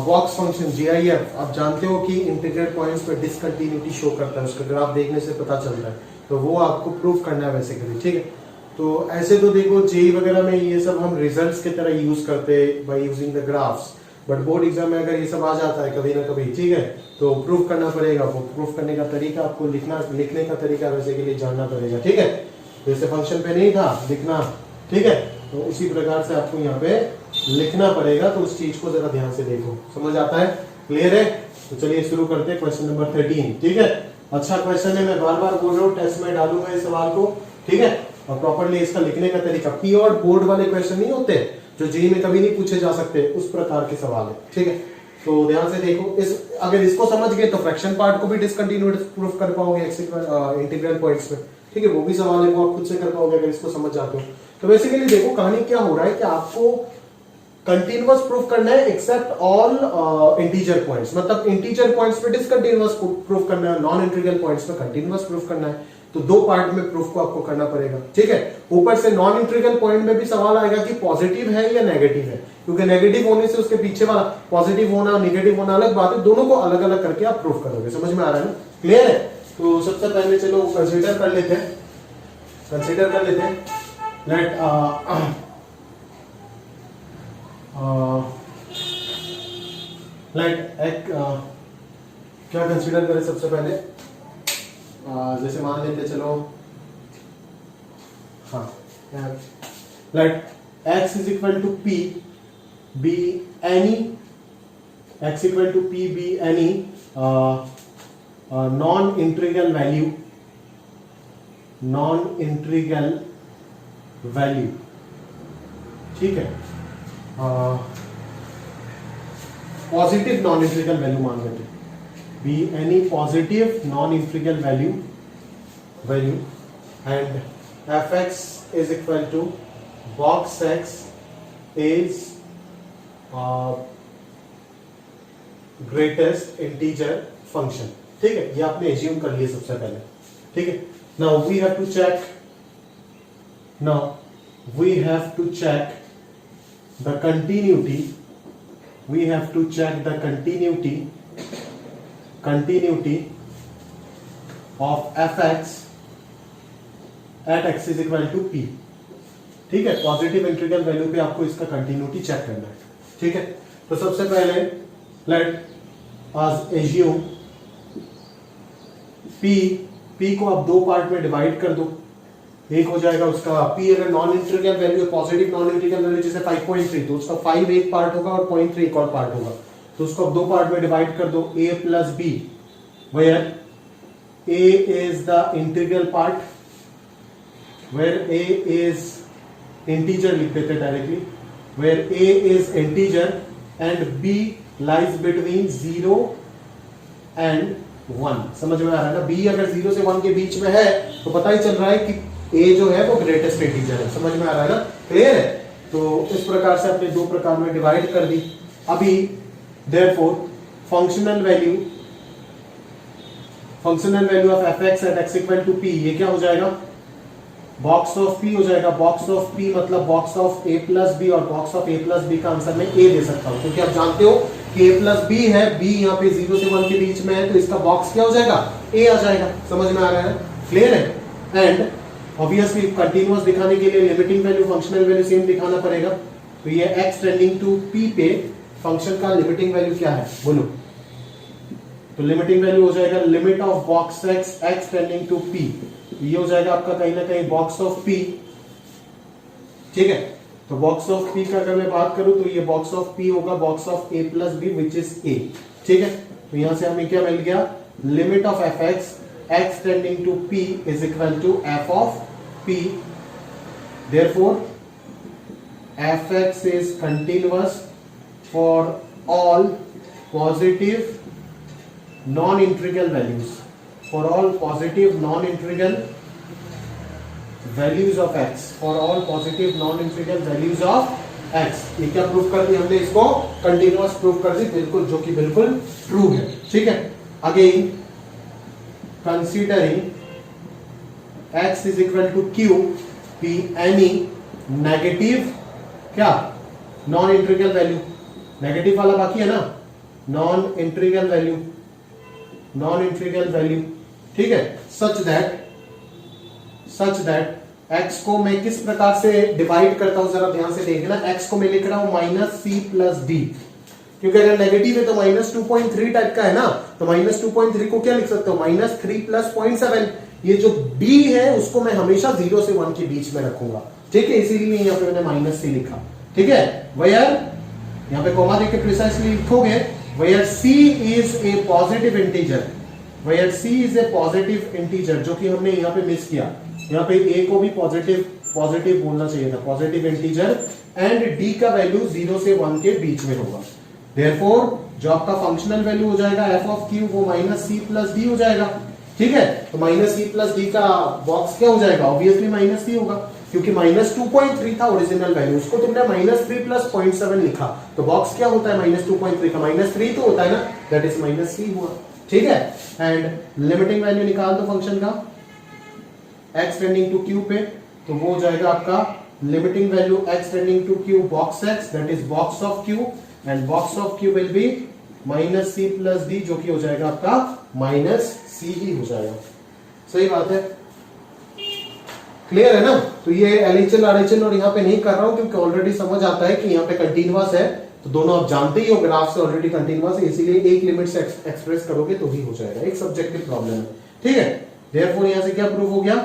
A: बॉक्स फंक्शन GIF, आप जानते हो कि इंटीग्रेट पॉइंट्स पे डिसकंटिन्यूटी शो करता है, उसका ग्राफ देखने से पता चल रहा है, तो वो आपको प्रूफ करना है बेसिकली, ठीक है। तो ऐसे तो देखो जेई वगैरह में ये सब हम रिजल्ट्स की तरह यूज करते हैं by using the graphs, but board exam में अगर ये सब आ जाता है कभी ना कभी, ठीक है, तो प्रूफ करना पड़ेगा। वो प्रूफ करने का तरीका आपको लिखने का तरीका बेसिकली जानना पड़ेगा, ठीक है। जैसे फंक्शन पे नहीं था लिखना, ठीक है, तो उसी प्रकार से आपको यहाँ पे लिखना पड़ेगा, तो उस चीज को जरा ध्यान से देखो, समझ आता है, क्लियर है। तो चलिए शुरू करते हैं क्वेश्चन नंबर 13, ठीक है। अच्छा क्वेश्चन है, मैं बार बार बोल रहा हूँ, टेस्ट में डालूंगा इस सवाल को, ठीक है, और प्रॉपर्ली इसका लिखने का तरीका, प्योर बोर्ड वाले क्वेश्चन नहीं होते जो जेईई में कभी नहीं पूछे जा सकते, उस प्रकार के सवाल है, ठीक है। तो ध्यान से देखो, अगर इसको समझ गए तो फ्रैक्शन पार्ट को भी डिसकंटिन्यूटी प्रूफ कर पाओगे इंटीग्रल पॉइंट्स में, ठीक है, वो भी सवाल है, वो आप खुद से कर पाओगे अगर इसको समझ जाते हो। तो बेसिकली देखो कहानी क्या हो रहा है कि आपको कंटीन्यूअस प्रूफ करना है एक्सेप्ट ऑल इंटीजर पॉइंट्स, मतलब इंटीजर पॉइंट्स पे डिसकंटीन्यूअस प्रूफ करना है, नॉन इंटीग्रल पॉइंट्स पे कंटीन्यूअस प्रूफ करना है। तो दो पार्ट में प्रूफ को आपको करना पड़ेगा, ठीक है। ऊपर से नॉन इंटीग्रल पॉइंट में भी सवाल आएगा कि पॉजिटिव है या नेगेटिव है, क्योंकि नेगेटिव होने से उसके पीछे वाला पॉजिटिव होना नेगेटिव होना अलग बात है, दोनों को अलग अलग करके आप प्रूफ करोगे, समझ में आ रहा है ना, क्लियर है। तो सबसे पहले चलो कंसीडर कर लेते हैं लेट क्या कंसीडर करें सबसे पहले, जैसे मान लेते चलो, हाँ let x is equal to p be any x equal to p be any non-integral value, ठीक है, पॉजिटिव नॉन इंटीग्रल वैल्यू मान लेते, be any positive non integral value and f x is equal to box x is greatest integer function, ठीक है, ये आपने assume कर लिया सबसे पहले, ठीक है। Now we have to check the continuity, we have to check the continuity of fx at x is equal to p, ठीक है, पॉजिटिव इंटीग्रल वैल्यू पे आपको इसका कंटिन्यूटी चेक करना है, ठीक है। तो सबसे पहले लेट अस एज्यूम p को आप दो पार्ट में डिवाइड कर दो, एक हो जाएगा उसका p अगर non integral value positive non integral value जैसे 5.3 तो उसका 5 एक पार्ट होगा और 0.3 एक और पार्ट होगा, तो उसको आप दो पार्ट में डिवाइड कर दो, a plus b, where a is the integral part, where a is integer लिख देते directly, where a is integer and b lies between 0 and 1, समझ में आ रहा है ना। b अगर 0 से 1 के बीच में है तो पता ही चल रहा है कि a जो है वो ग्रेटेस्ट इंटीजर है, समझ में आ रहा है ना, क्लियर है। तो इस प्रकार से आपने दो प्रकार में डिवाइड कर दी। अभी therefore functional value of f x at x equal to p, ये क्या हो जाएगा, बॉक्स ऑफ p हो जाएगा। बॉक्स ऑफ p मतलब box of a plus b, और box of a plus b का आंसर मैं a दे सकता हूं क्योंकि आप जानते हो कि a प्लस बी है, b यहाँ पे 0 से 1 के बीच में है, तो इसका बॉक्स क्या हो जाएगा, a आ जाएगा, समझ में आ रहा है, क्लियर है। एंड ऑब्वियसली कंटीन्यूअस दिखाने के लिए limiting value functional value same दिखाना पड़ेगा, तो ये x टेंडिंग टू p पे फंक्शन का लिमिटिंग वैल्यू क्या है बोलो, तो लिमिटिंग वैल्यू हो जाएगा limit of box x tending to p, ये हो जाएगा आपका कहीं ना कहीं बॉक्स ऑफ p, ठीक है। तो बॉक्स ऑफ p का अगर मैं बात करूं तो ये बॉक्स ऑफ p होगा box of a plus b which is a, ठीक है। तो यहां से हमें क्या मिल गया, limit of f x x tending to p is equal to f of p, therefore fx is continuous for all positive non-integral values, for all positive non-integral values of x, for all positive non-integral values of x। ये क्या proof कर दी हमने, इसको continuous proof कर दी, बिल्कुल, जो कि बिल्कुल ट्रू है, ठीक है। Again considering x is equal to q be any negative क्या नॉन इंटीग्रल वैल्यू, नेगेटिव वाला बाकी है ना, नॉन इंटीग्रल वैल्यू, ठीक है, सच दैट x को मैं किस प्रकार से डिवाइड करता हूं, जरा ध्यान से देखना। x को मैं लिख रहा हूं माइनस c प्लस डी, क्योंकि अगर नेगेटिव है तो माइनस 2.3 टाइप का है ना, तो माइनस 2.3 को क्या लिख सकते हो, माइनस 3 प्लस 0.7। ये जो b है उसको मैं हमेशा 0 से 1 के बीच में रखूंगा, ठीक है, इसीलिए यहाँ पे मैंने माइनस c लिखा, ठीक है। वेयर यहाँ पे कॉमा देके प्रिसाइसली लिखोगे, where c is a positive integer, where c is a positive integer, जो कि हमने यहाँ पे मिस किया, यहाँ पे a को भी पॉजिटिव बोलना चाहिए था, पॉजिटिव इंटीजर, एंड d का वैल्यू 0 से 1 के बीच में होगा। Therefore, जो आपका फंक्शनल वैल्यू हो जाएगा f ऑफ q वो माइनस c प्लस डी हो जाएगा, ठीक है। तो माइनस c प्लस डी का बॉक्स क्या हो जाएगा, ऑब्वियसली माइनस c होगा, क्योंकि माइनस 2.3 था ओरिजिनल वैल्यू, उसको तुमने माइनस 3 प्लस 0.7 लिखा, तो बॉक्स क्या होता है माइनस 2.3 का, माइनस 3 तो होता है ना, दैट इज माइनस c हुआ, ठीक है। एंड लिमिटिंग वैल्यू निकाल दो फंक्शन का x टेंडिंग टू q पे, तो वो हो जाएगा आपका limiting value x tending to q box x, that is box of q, and box of q will be minus c plus d, जो कि हो जाएगा आपका माइनस c ही हो जाएगा, सही बात है, क्लियर है ना। तो ये एलएचएल आरएचएल और यहाँ पे नहीं कर रहा हूं क्योंकि ऑलरेडी समझ आता है कि यहाँ पे कंटीन्यूअस है, तो दोनों आप जानते ही हो ग्राफ से ऑलरेडी कंटीन्यूअस है, इसीलिए एक लिमिट से एक्सप्रेस करोगे तो ही हो जाएगा, एक सब्जेक्टिव प्रॉब्लम है, ठीक है। देयरफॉर यहाँ से क्या प्रूफ हो गया,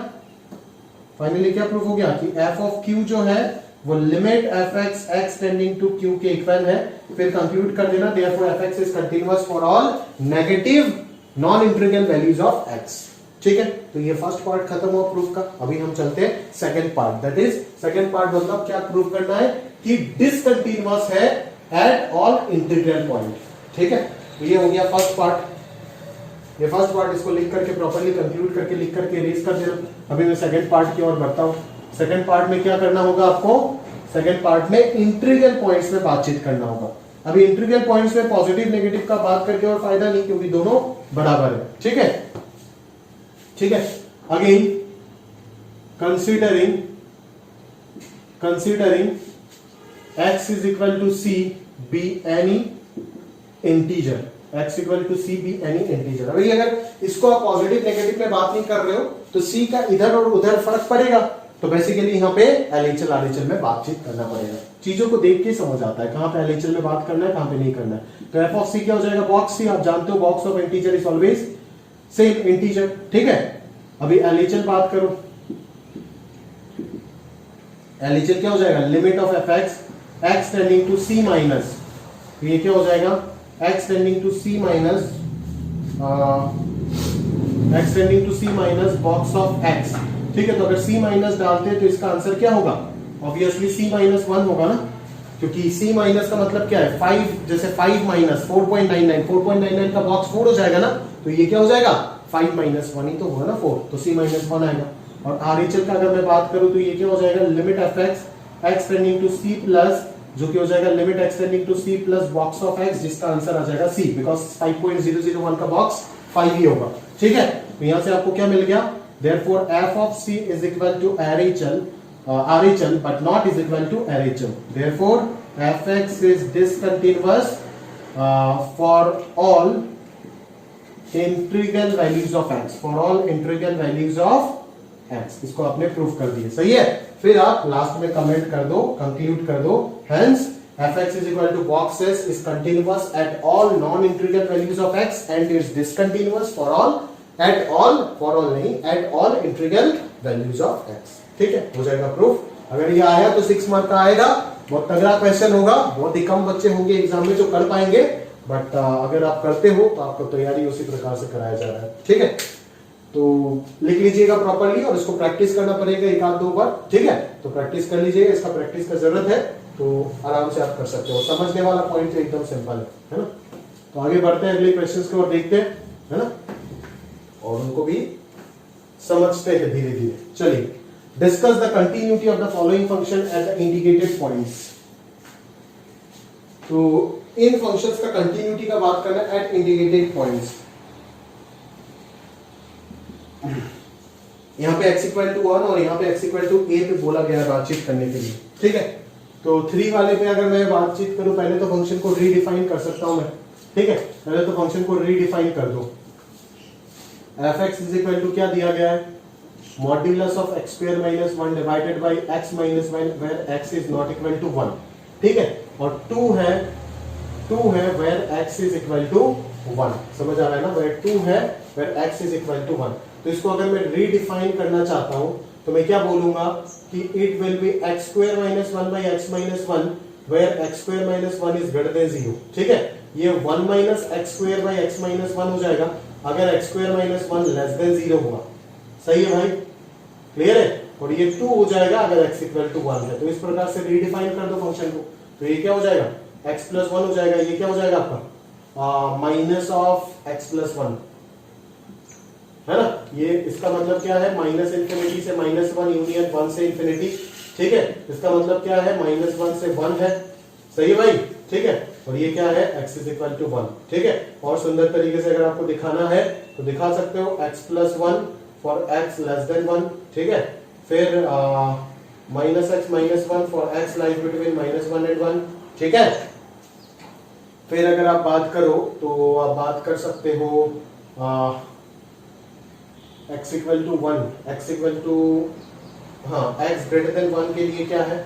A: फाइनली क्या प्रूफ हो गया कि f ऑफ q जो है वो limit f x x tending to q के इक्वल है, फिर कंप्यूट कर देना therefore f x is continuous for all negative non integral values of x. ठीक है, तो ये फर्स्ट पार्ट खत्म हुआ प्रूफ का। अभी हम चलते हैं second part, that is second part मतलब क्या प्रूफ करना है कि डिसकंटीन्यूअस है एट ऑल इंटीग्रल पॉइंट। ठीक है, तो ये हो गया फर्स्ट पार्ट। ये फर्स्ट पार्ट इसको लिख करके प्रॉपर्ली कंक्लूड करके लिख करके इरेज कर देना। अभी मैं सेकंड पार्ट की ओर बढ़ता हूं। सेकंड पार्ट में क्या करना होगा आपको, सेकंड पार्ट में इंटीग्रल पॉइंट्स में बातचीत करना होगा। अभी इंटीग्रल पॉइंट्स में पॉजिटिव नेगेटिव का बात करके और फायदा नहीं, क्योंकि दोनों बराबर है। ठीक है, ठीक है। Again considering x is equal to c be any integer, x equal to c be any integer। अभी अगर इसको आप पॉजिटिव नेगेटिव में बात नहीं कर रहे हो तो c का इधर और उधर फर्क पड़ेगा, तो बेसिकली यहाँ पे एलएचएल आरएचएल में बातचीत करना पड़ेगा। चीजों को देख के समझ आता है कहां पे एलएचएल में बात करना है, कहां पे नहीं करना है। तो एफ ऑफ सी क्या हो जाएगा, बॉक्स सी। आप जानते हो box of integer is always same integer. ठीक है, अभी एलएचएल बात करो, एलएचएल क्या हो जाएगा, limit of f x x tending to c minus, तो ये क्या हो जाएगा, x tending to c minus x tending to c minus box of x. ठीक है, तो अगर सी माइनस डालते हैं तो इसका आंसर क्या होगा, ऑब्वियसली सी माइनस 1 होगा ना, क्योंकि सी माइनस का मतलब क्या है 5, जैसे 5 माइनस 4.99 का बॉक्स 4 हो जाएगा ना, तो ये क्या हो जाएगा 5 माइनस 1 ही तो होगा ना 4, तो सी माइनस 1 आएगा। और आरएचएल का अगर मैं बात करूं तो ये क्या हो जाएगा, limit f x x tending to c plus, जो कि हो जाएगा limit x tending to c plus box of x, जिसका आंसर आ जाएगा सी, बिकॉज 5.001 का बॉक्स 5 ही होगा। ठीक है, तो यहां से आपको क्या मिल गया, therefore f of c is equal to RHL but not is equal to RHL, therefore fx is discontinuous for all integral values of x, for all integral values of x। इसको आपने प्रूफ कर दिया, सही है। फिर आप last में comment कर दो, कंक्लूड कर दो, hence fx is equal to box s is continuous at all non integral values of x and is discontinuous for all at all, for all नहीं, at all integral values of x. ठीक है, हो जाएगा proof. अगर ये आया तो 6 mark का आएगा, बहुत तगड़ा क्वेश्चन होगा, बहुत ही कम बच्चे होंगे एग्जाम में जो कर पाएंगे, बट अगर आप करते हो तो आपको तैयारी उसी प्रकार से कराया जा रहा है। ठीक है, तो लिख लीजिएगा प्रॉपर्ली और इसको प्रैक्टिस करना पड़ेगा 1-2 बार। ठीक है, तो प्रैक्टिस कर लीजिएगा, इसका प्रैक्टिस का जरूरत है, तो आराम से आप कर सकते हो। समझने वाला पॉइंट तो एकदम सिंपल है ना। तो आगे बढ़ते हैं, अगले क्वेश्चन की ओर देखते हैं, है ना, और उनको भी समझते हैं धीरे धीरे। चलिए, discuss the continuity of the following function at the indicated points. तो इन फंक्शंस का कंटिन्यूटी का बात करना है एट इंडिकेटेड पॉइंट्स। यहां पे x इक्वल टू 1 और यहां पे x इक्वल टू a पे बोला गया है बातचीत करने के लिए। ठीक है, तो 3 वाले पे अगर मैं बातचीत करूं, पहले तो फंक्शन को रीडिफाइन कर सकता हूं मैं। ठीक है, पहले तो फंक्शन को रीडिफाइन कर दो। F x is equal to क्या दिया गया है, modulus of x square minus 1 divided by x minus 1 where x is not equal to 1। ठीक है, और 2 है where x is equal to 1। समझ आ रहा है ना, वेयर 2 है where x is equal to 1। तो इसको अगर मैं रीडिफाइन करना चाहता हूं तो मैं क्या बोलूंगा कि it will be x square minus 1 by x minus 1 where x square minus 1 is greater than 0। ठीक है, ये 1 minus x square by x minus 1 हो जाएगा अगर x square minus 1 less than 0 हुआ। सही है भाई, क्लियर है। और ये 2 हो जाएगा अगर x इक्वल टू 1 है। तो इस प्रकार से रीडिफाइन कर दो फंक्शन को, तो ये क्या हो जाएगा, x प्लस 1 हो जाएगा। ये क्या हो जाएगा आपका माइनस ऑफ x प्लस 1, है ना। ये इसका मतलब क्या है, माइनस इंफिनिटी से माइनस 1 यूनियन 1 से इंफिनिटी। ठीक है, इसका मतलब क्या है, माइनस 1 से 1 है। सही है भाई, ठीक है। और ये क्या है, x इज इक्वल टू 1। ठीक है, और सुंदर तरीके से अगर आपको दिखाना है तो दिखा सकते हो, x plus 1 for x less than 1। ठीक है, फिर minus x minus 1 for x lies between minus 1 and 1। ठीक है, फिर अगर आप बात करो तो आप बात कर सकते हो x equal to 1, x equal to x greater than 1 के लिए क्या है,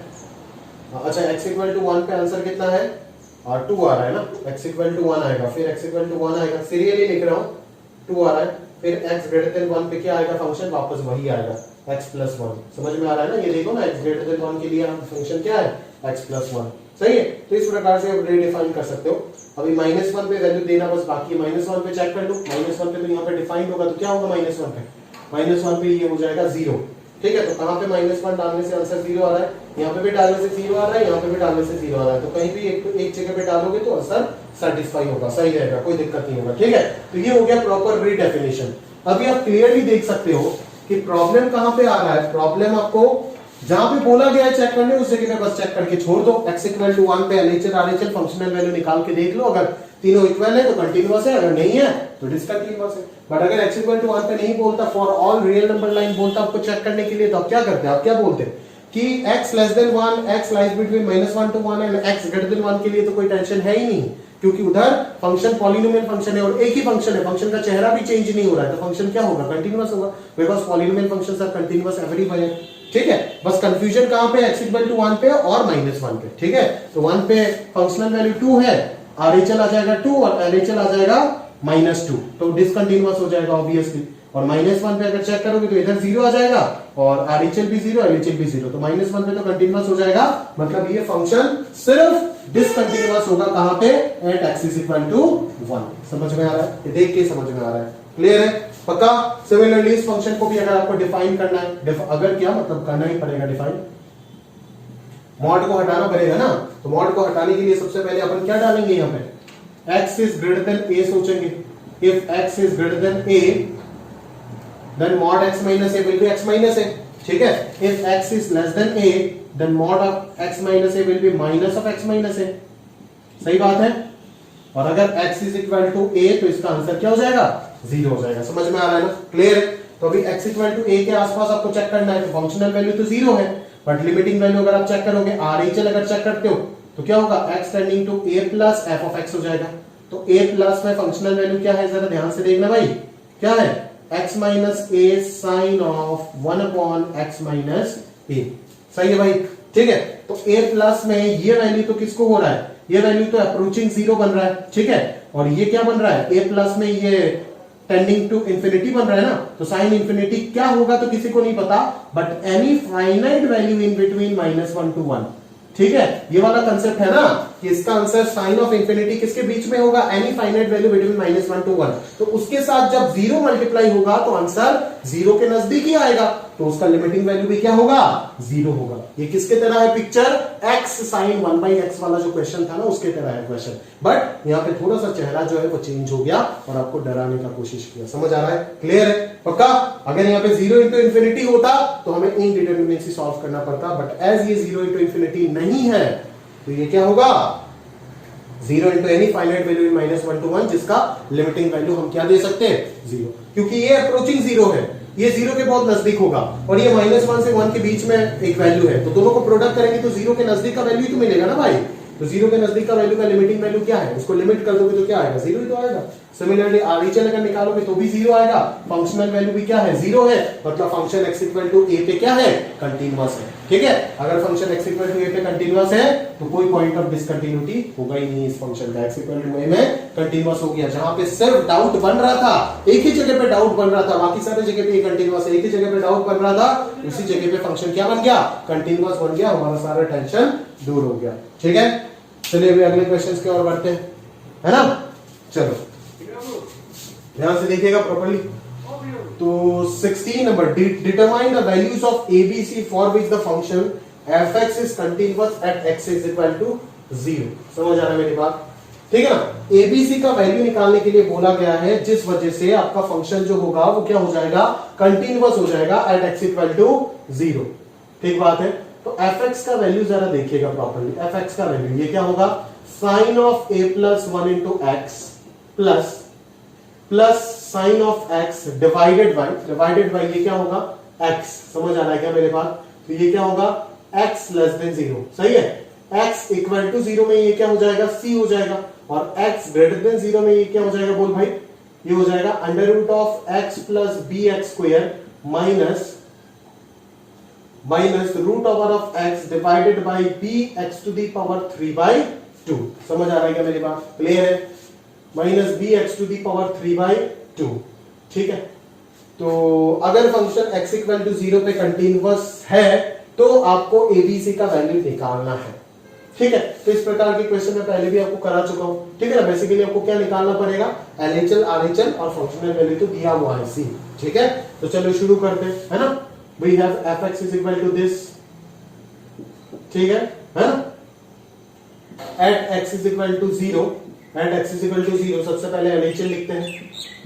A: अच्छा x इक्वल टू 1 पे आंसर कितना है, 2 आ रहा है ना। x इक्वल टू 1 आएगा, फिर x इक्वल टू 1 आएगा, सीरियली लिख रहा हूं, 2 आ रहा है, फिर x ग्रेटर देन 1 पे क्या आएगा फंक्शन, वापस वही आएगा x प्लस 1। समझ में आ रहा है ना, ये देखो ना x ग्रेटर देन 1 के लिए फंक्शन क्या है x प्लस 1। सही है, तो इस प्रकार से आप रीडिफाइन कर सकते हो। अभी -1 पे वैल्यू देना बस बाकी है, -1 पे चेक कर लो, -1 पे तो यहाँ पे डिफाइंड होगा, तो क्या होगा -1 पे, -1 पे ये हो जाएगा 0। ठीक है, तो कहाँ पे -1 डालने से आंसर 0 आ रहा है, यहाँ पे भी डालने से 0 आ रहा है, यहाँ पे भी डालने से 0 आ रहा है, तो कहीं भी एक जगह पे डालोगे तो आंसर सेटिस्फाई होगा, सही रहेगा, कोई दिक्कत नहीं होगा। ठीक है, तो ये हो गया प्रॉपर रीडेफिनेशन। अभी आप क्लियरली देख सकते हो कि प्रॉब्लम कहां पे आ रहा है। प्रॉब्लम आपको जहां पे बोला गया है चेक करने, उस जगह पे बस चेक करके छोड़ दो। x इक्वल टू 1 पे एलएचएल आरएचएल फंक्शनल वैल्यू निकाल के देख लो, अगर तीनों इक्वल है तो कंटीन्यूअस है, अगर नहीं है तो डिसकंटीन्यूअस है। बट अगर x इक्वल टू 1 पे नहीं बोलता, for all real number line बोलता आपको चेक करने के लिए, तो आप क्या करते हैं, आप क्या बोलते हैं कि x less than 1, x lies between -1 to 1 and x greater than 1 के लिए तो कोई टेंशन है ही नहीं, क्योंकि उधर फंक्शन पॉलिनोमियल फंक्शन है और एक ही फंक्शन है, फंक्शन का चेहरा भी चेंज नहीं हो रहा है, तो फंक्शन क्या होगा, कंटीन्यूअस होगा, because polynomial functions are continuous everywhere. ठीक है, बस कंफ्यूजन कहां पे, x इक्वल टू 1 पे और -1 पे। ठीक है, तो 1 पे फंक्शनल वैल्यू 2 है, आरएचएल आ जाएगा 2 और एलएचएल आ जाएगा -2, तो डिसकंटीन्यूअस हो जाएगा ऑब्वियसली। और -1 पे अगर चेक करोगे तो इधर 0 आ जाएगा और आरएचएल भी 0, एलएचएल भी 0, तो -1 पे तो कंटीन्यूअस हो जाएगा, मतलब ये फंक्शन सिर्फ डिसकंटीन्यूअस होगा कहां पे, at x is equal to 1। समझ में आ रहा है, ये देख के समझ में आ रहा है, क्लियर है, पक्का। सिमिलरली इस फंक्शन को भी अगर आपको डिफाइन करना है, अगर क्या मतलब करना ही पड़ेगा डिफाइन, मॉड को हटाना पड़ेगा ना, तो मॉड को हटाने के लिए सबसे पहले अपन क्या डालेंगे, यहाँ पे x is greater then a सोचेंगे। If x is greater then a then mod x minus a will be x minus a। ठीक है, if x is less than a then mod of x minus a will be minus of x minus a। सही बात है, और अगर x is equal to a तो इसका answer क्या हो जाएगा, 0 हो जाएगा। समझ में आ रहा है ना, क्लियर है। तो अभी x इक्वल टू a के आसपास आपको चेक करना है, तो फंक्शनल वैल्यू तो 0 है, बट लिमिटिंग वैल्यू अगर आप चेक करोगे, आरएचएल अगर चेक करते हो तो क्या होगा, x tending to a plus f of x हो जाएगा। तो a प्लस में फंक्शनल वैल्यू क्या है, जरा ध्यान से देखना भाई, क्या है, x minus a sine of 1 upon x minus a। सही है भाई, ठीक है। तो a प्लस में ये वैल्यू तो किसको हो रहा है, ये वैल्यू तो अप्रोचिंग 0 बन रहा है, ठीक है, और ये क्या बन रहा है, a प्लस में ये टेंडिंग टू इंफिनिटी बन रहा है ना, तो साइन इंफिनिटी क्या होगा तो किसी को नहीं पता, but any finite value in between -1 to 1। ठीक है, ये वाला कंसेप्ट है ना कि इसका आंसर साइन ऑफ इंफिनिटी किसके बीच में होगा, any finite value between -1 to 1। तो उसके साथ जब 0 मल्टीप्लाई होगा तो आंसर 0 के नजदीक ही आएगा, तो उसका लिमिटिंग वैल्यू भी क्या होगा, 0 होगा। ये किसके तरह है पिक्चर, x sin 1/x वाला जो क्वेश्चन था ना, उसके तरह है क्वेश्चन, बट यहाँ पे थोड़ा सा चेहरा जो है वो चेंज हो गया और आपको डराने का कोशिश किया। समझ आ रहा है, क्लियर है, पक्का। अगर यहाँ पे 0 इंटू इंफिनिटी होता तो हमें इनडिटरमिनेसी सॉल्व करना पड़ता, बट एज ये 0 इंटू इंफिनिटी नहीं है तो ये क्या होगा, 0 into any finite value in -1 to 1, जिसका लिमिटिंग वैल्यू हम क्या दे सकते हैं, 0, क्योंकि ये अप्रोचिंग 0 है, ये 0 के बहुत नजदीक होगा, और ये -1 से 1 के बीच में एक वैल्यू है, तो दोनों को प्रोडक्ट करेंगे तो 0 के नजदीक का वैल्यू तो मिलेगा ना भाई। तो 0 के नजदीक का वैल्यू का लिमिटिंग वैल्यू क्या है, उसको लिमिट कर दोगे तो क्या आएगा, 0 ही तो आएगा। सिमिलरली आरएचएल अगर निकालोगे तो भी 0 आएगा, फंक्शनल वैल्यू भी क्या है, 0 है, मतलब function x equal to a पे क्या है, कंटीन्यूअस है। ठीक है, अगर function x equal to a पे कंटीन्यूअस है तो कोई पॉइंट ऑफ डिसकंटिन्यूटी होगा ही नहीं इस फंक्शन का, x इक्वल टू a में कंटीन्यूअस हो गया। जहां पे सिर्फ डाउट बन रहा था, एक ही जगह पे डाउट बन रहा था, बाकी सारे जगह पे ये कंटीन्यूअस है, एक ही जगह पे डाउट बन रहा था, उसी जगह पे फंक्शन क्या बन गया, कंटीन्यूअस बन गया, हमारा सारा टेंशन दूर हो गया। ठीक है, चलिए अभी अगले क्वेश्चंस की ओर बढ़ते हैं, है ना। चलो ध्यान से देखिएगा प्रॉपर्ली। तो 16 number, determine the values of ABC for which the function fx is continuous at x is equal to 0। समझ आ रहा है मेरी बात, ठीक है ना। ABC का वैल्यू निकालने के लिए बोला गया है, जिस वजह से आपका फंक्शन जो होगा वो क्या हो जाएगा, कंटीन्यूअस हो जाएगा एट x इक्वल टू 0। ठीक बात है। तो fx का वैल्यू जरा देखिएगा प्रॉपर्ली, fx का वैल्यू ये क्या होगा, sine of a plus 1 into x plus sine of x divided by ये क्या होगा, x। समझ आ रहा है क्या मेरे पास, तो ये क्या होगा, x लेस देन 0। सही है, x इक्वल टू 0 में ये क्या हो जाएगा, c हो जाएगा, और x ग्रेटर देन 0 में ये क्या हो जाएगा, बोल भाई, ये हो जाएगा under root of x plus b x square minus root over of x divided by b x to the power 3/2। समझ आ रहा है क्या मेरी बात, क्लियर है, minus b x to the power 3/2। ठीक है, तो अगर फंक्शन x इक्वल टू 0 पे कंटिन्यूअस है तो आपको एबीसी का वैल्यू निकालना है। ठीक है, तो इस प्रकार के क्वेश्चन मैं पहले भी आपको करा चुका हूं। ठीक है ना, बेसिकली आपको क्या निकालना पड़ेगा, एलएचएल आरएचएल और फंक्शनल वैल्यू तो दिया हुआ है सी। ठीक है, तो चलो शुरू करते हैं, है ना। We have fx is equal to this, ठीक है ना। At x is equal to 0, at x is equal to 0 सबसे पहले एलएचएल लिखते हैं।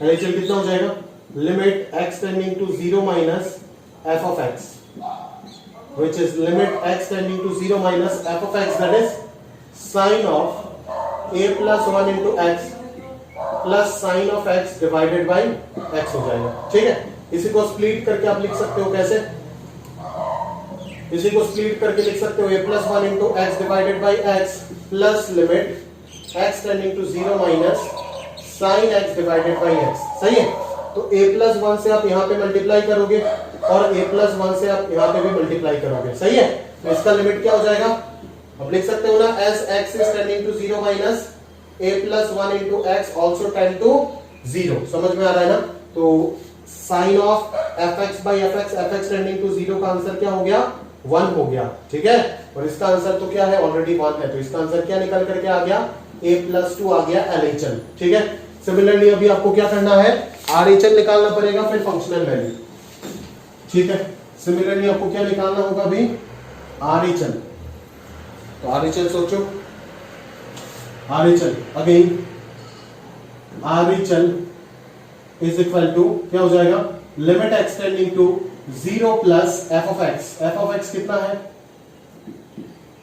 A: एलएचएल कितना हो जाएगा, limit x tending to 0 minus f of x, which is limit x tending to 0 minus f of x, that is sine of a plus 1 into x plus sine of x divided by x हो जाएगा। ठीक है, इसी को split करके आप लिख सकते हो, कैसे, इसी को स्प्लिट करके लिख सकते हो, a plus 1 into x divided by x plus limit x tending to 0 minus sine x divided by x। सही है, तो a plus 1 से आप यहां पे मल्टीप्लाई करोगे और a plus 1 से आप यहां पे भी मल्टीप्लाई करोगे। सही है, तो इसका लिमिट क्या हो जाएगा, अब लिख सकते हो ना, as x is tending to 0 minus a plus 1 into x also tend to 0। समझ में आ रहा है ना, तो sin of fx by fx, fx tending to 0 का आंसर क्या हो गया, 1 हो गया। ठीक है, और इसका आंसर तो क्या है, ऑलरेडी 1 है, तो इसका आंसर क्या निकल करके आ गया, a plus 2 आ गया एलएचएल। ठीक है, सिमिलरली अभी आपको क्या करना है, आरएचएल निकालना पड़ेगा, फिर फंक्शनल वैल्यू। ठीक है, सिमिलरली आपको क्या निकालना होगा अभी, आरएचएल। तो आरएचएल सोचो, RHL again, RHL is equal to क्या हो जाएगा, limit x tending to 0 plus f of x. F of x कितना है,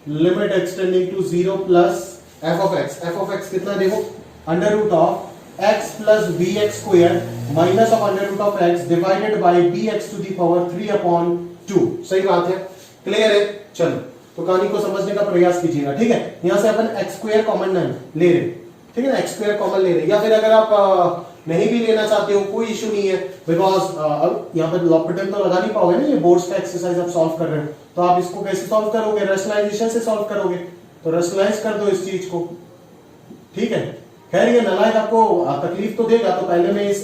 A: limit x tending to 0 plus f of x. F of x कितना देखो, under root of x plus bx square minus of under root of x divided by bx to the power 3 upon 2। सही बात है, clear है। चलो तो कहानी को समझने का प्रयास कीजिएगा। ठीक है, यहां से अपन x स्क्वायर कॉमन ले रहे, ठीक है ना, x स्क्वायर कॉमन ले रहे, या फिर अगर आप नहीं भी लेना चाहते हो कोई इशू नहीं है, बिकॉज अब यहाँ पे लॉपिटल तो लगा नहीं पाओगे ना, ये बोर्ड्स का एक्सरसाइज आप सॉल्व कर रहे हो, तो आप इसको कैसे सॉल्व करोगे, रैशनलाइजेशन से सॉल्व करोगे, तो रैशनलाइज कर दो इस चीज को। ठीक है, खैर ये नालायक आपको तकलीफ तो देगा, तो पहले मैं इस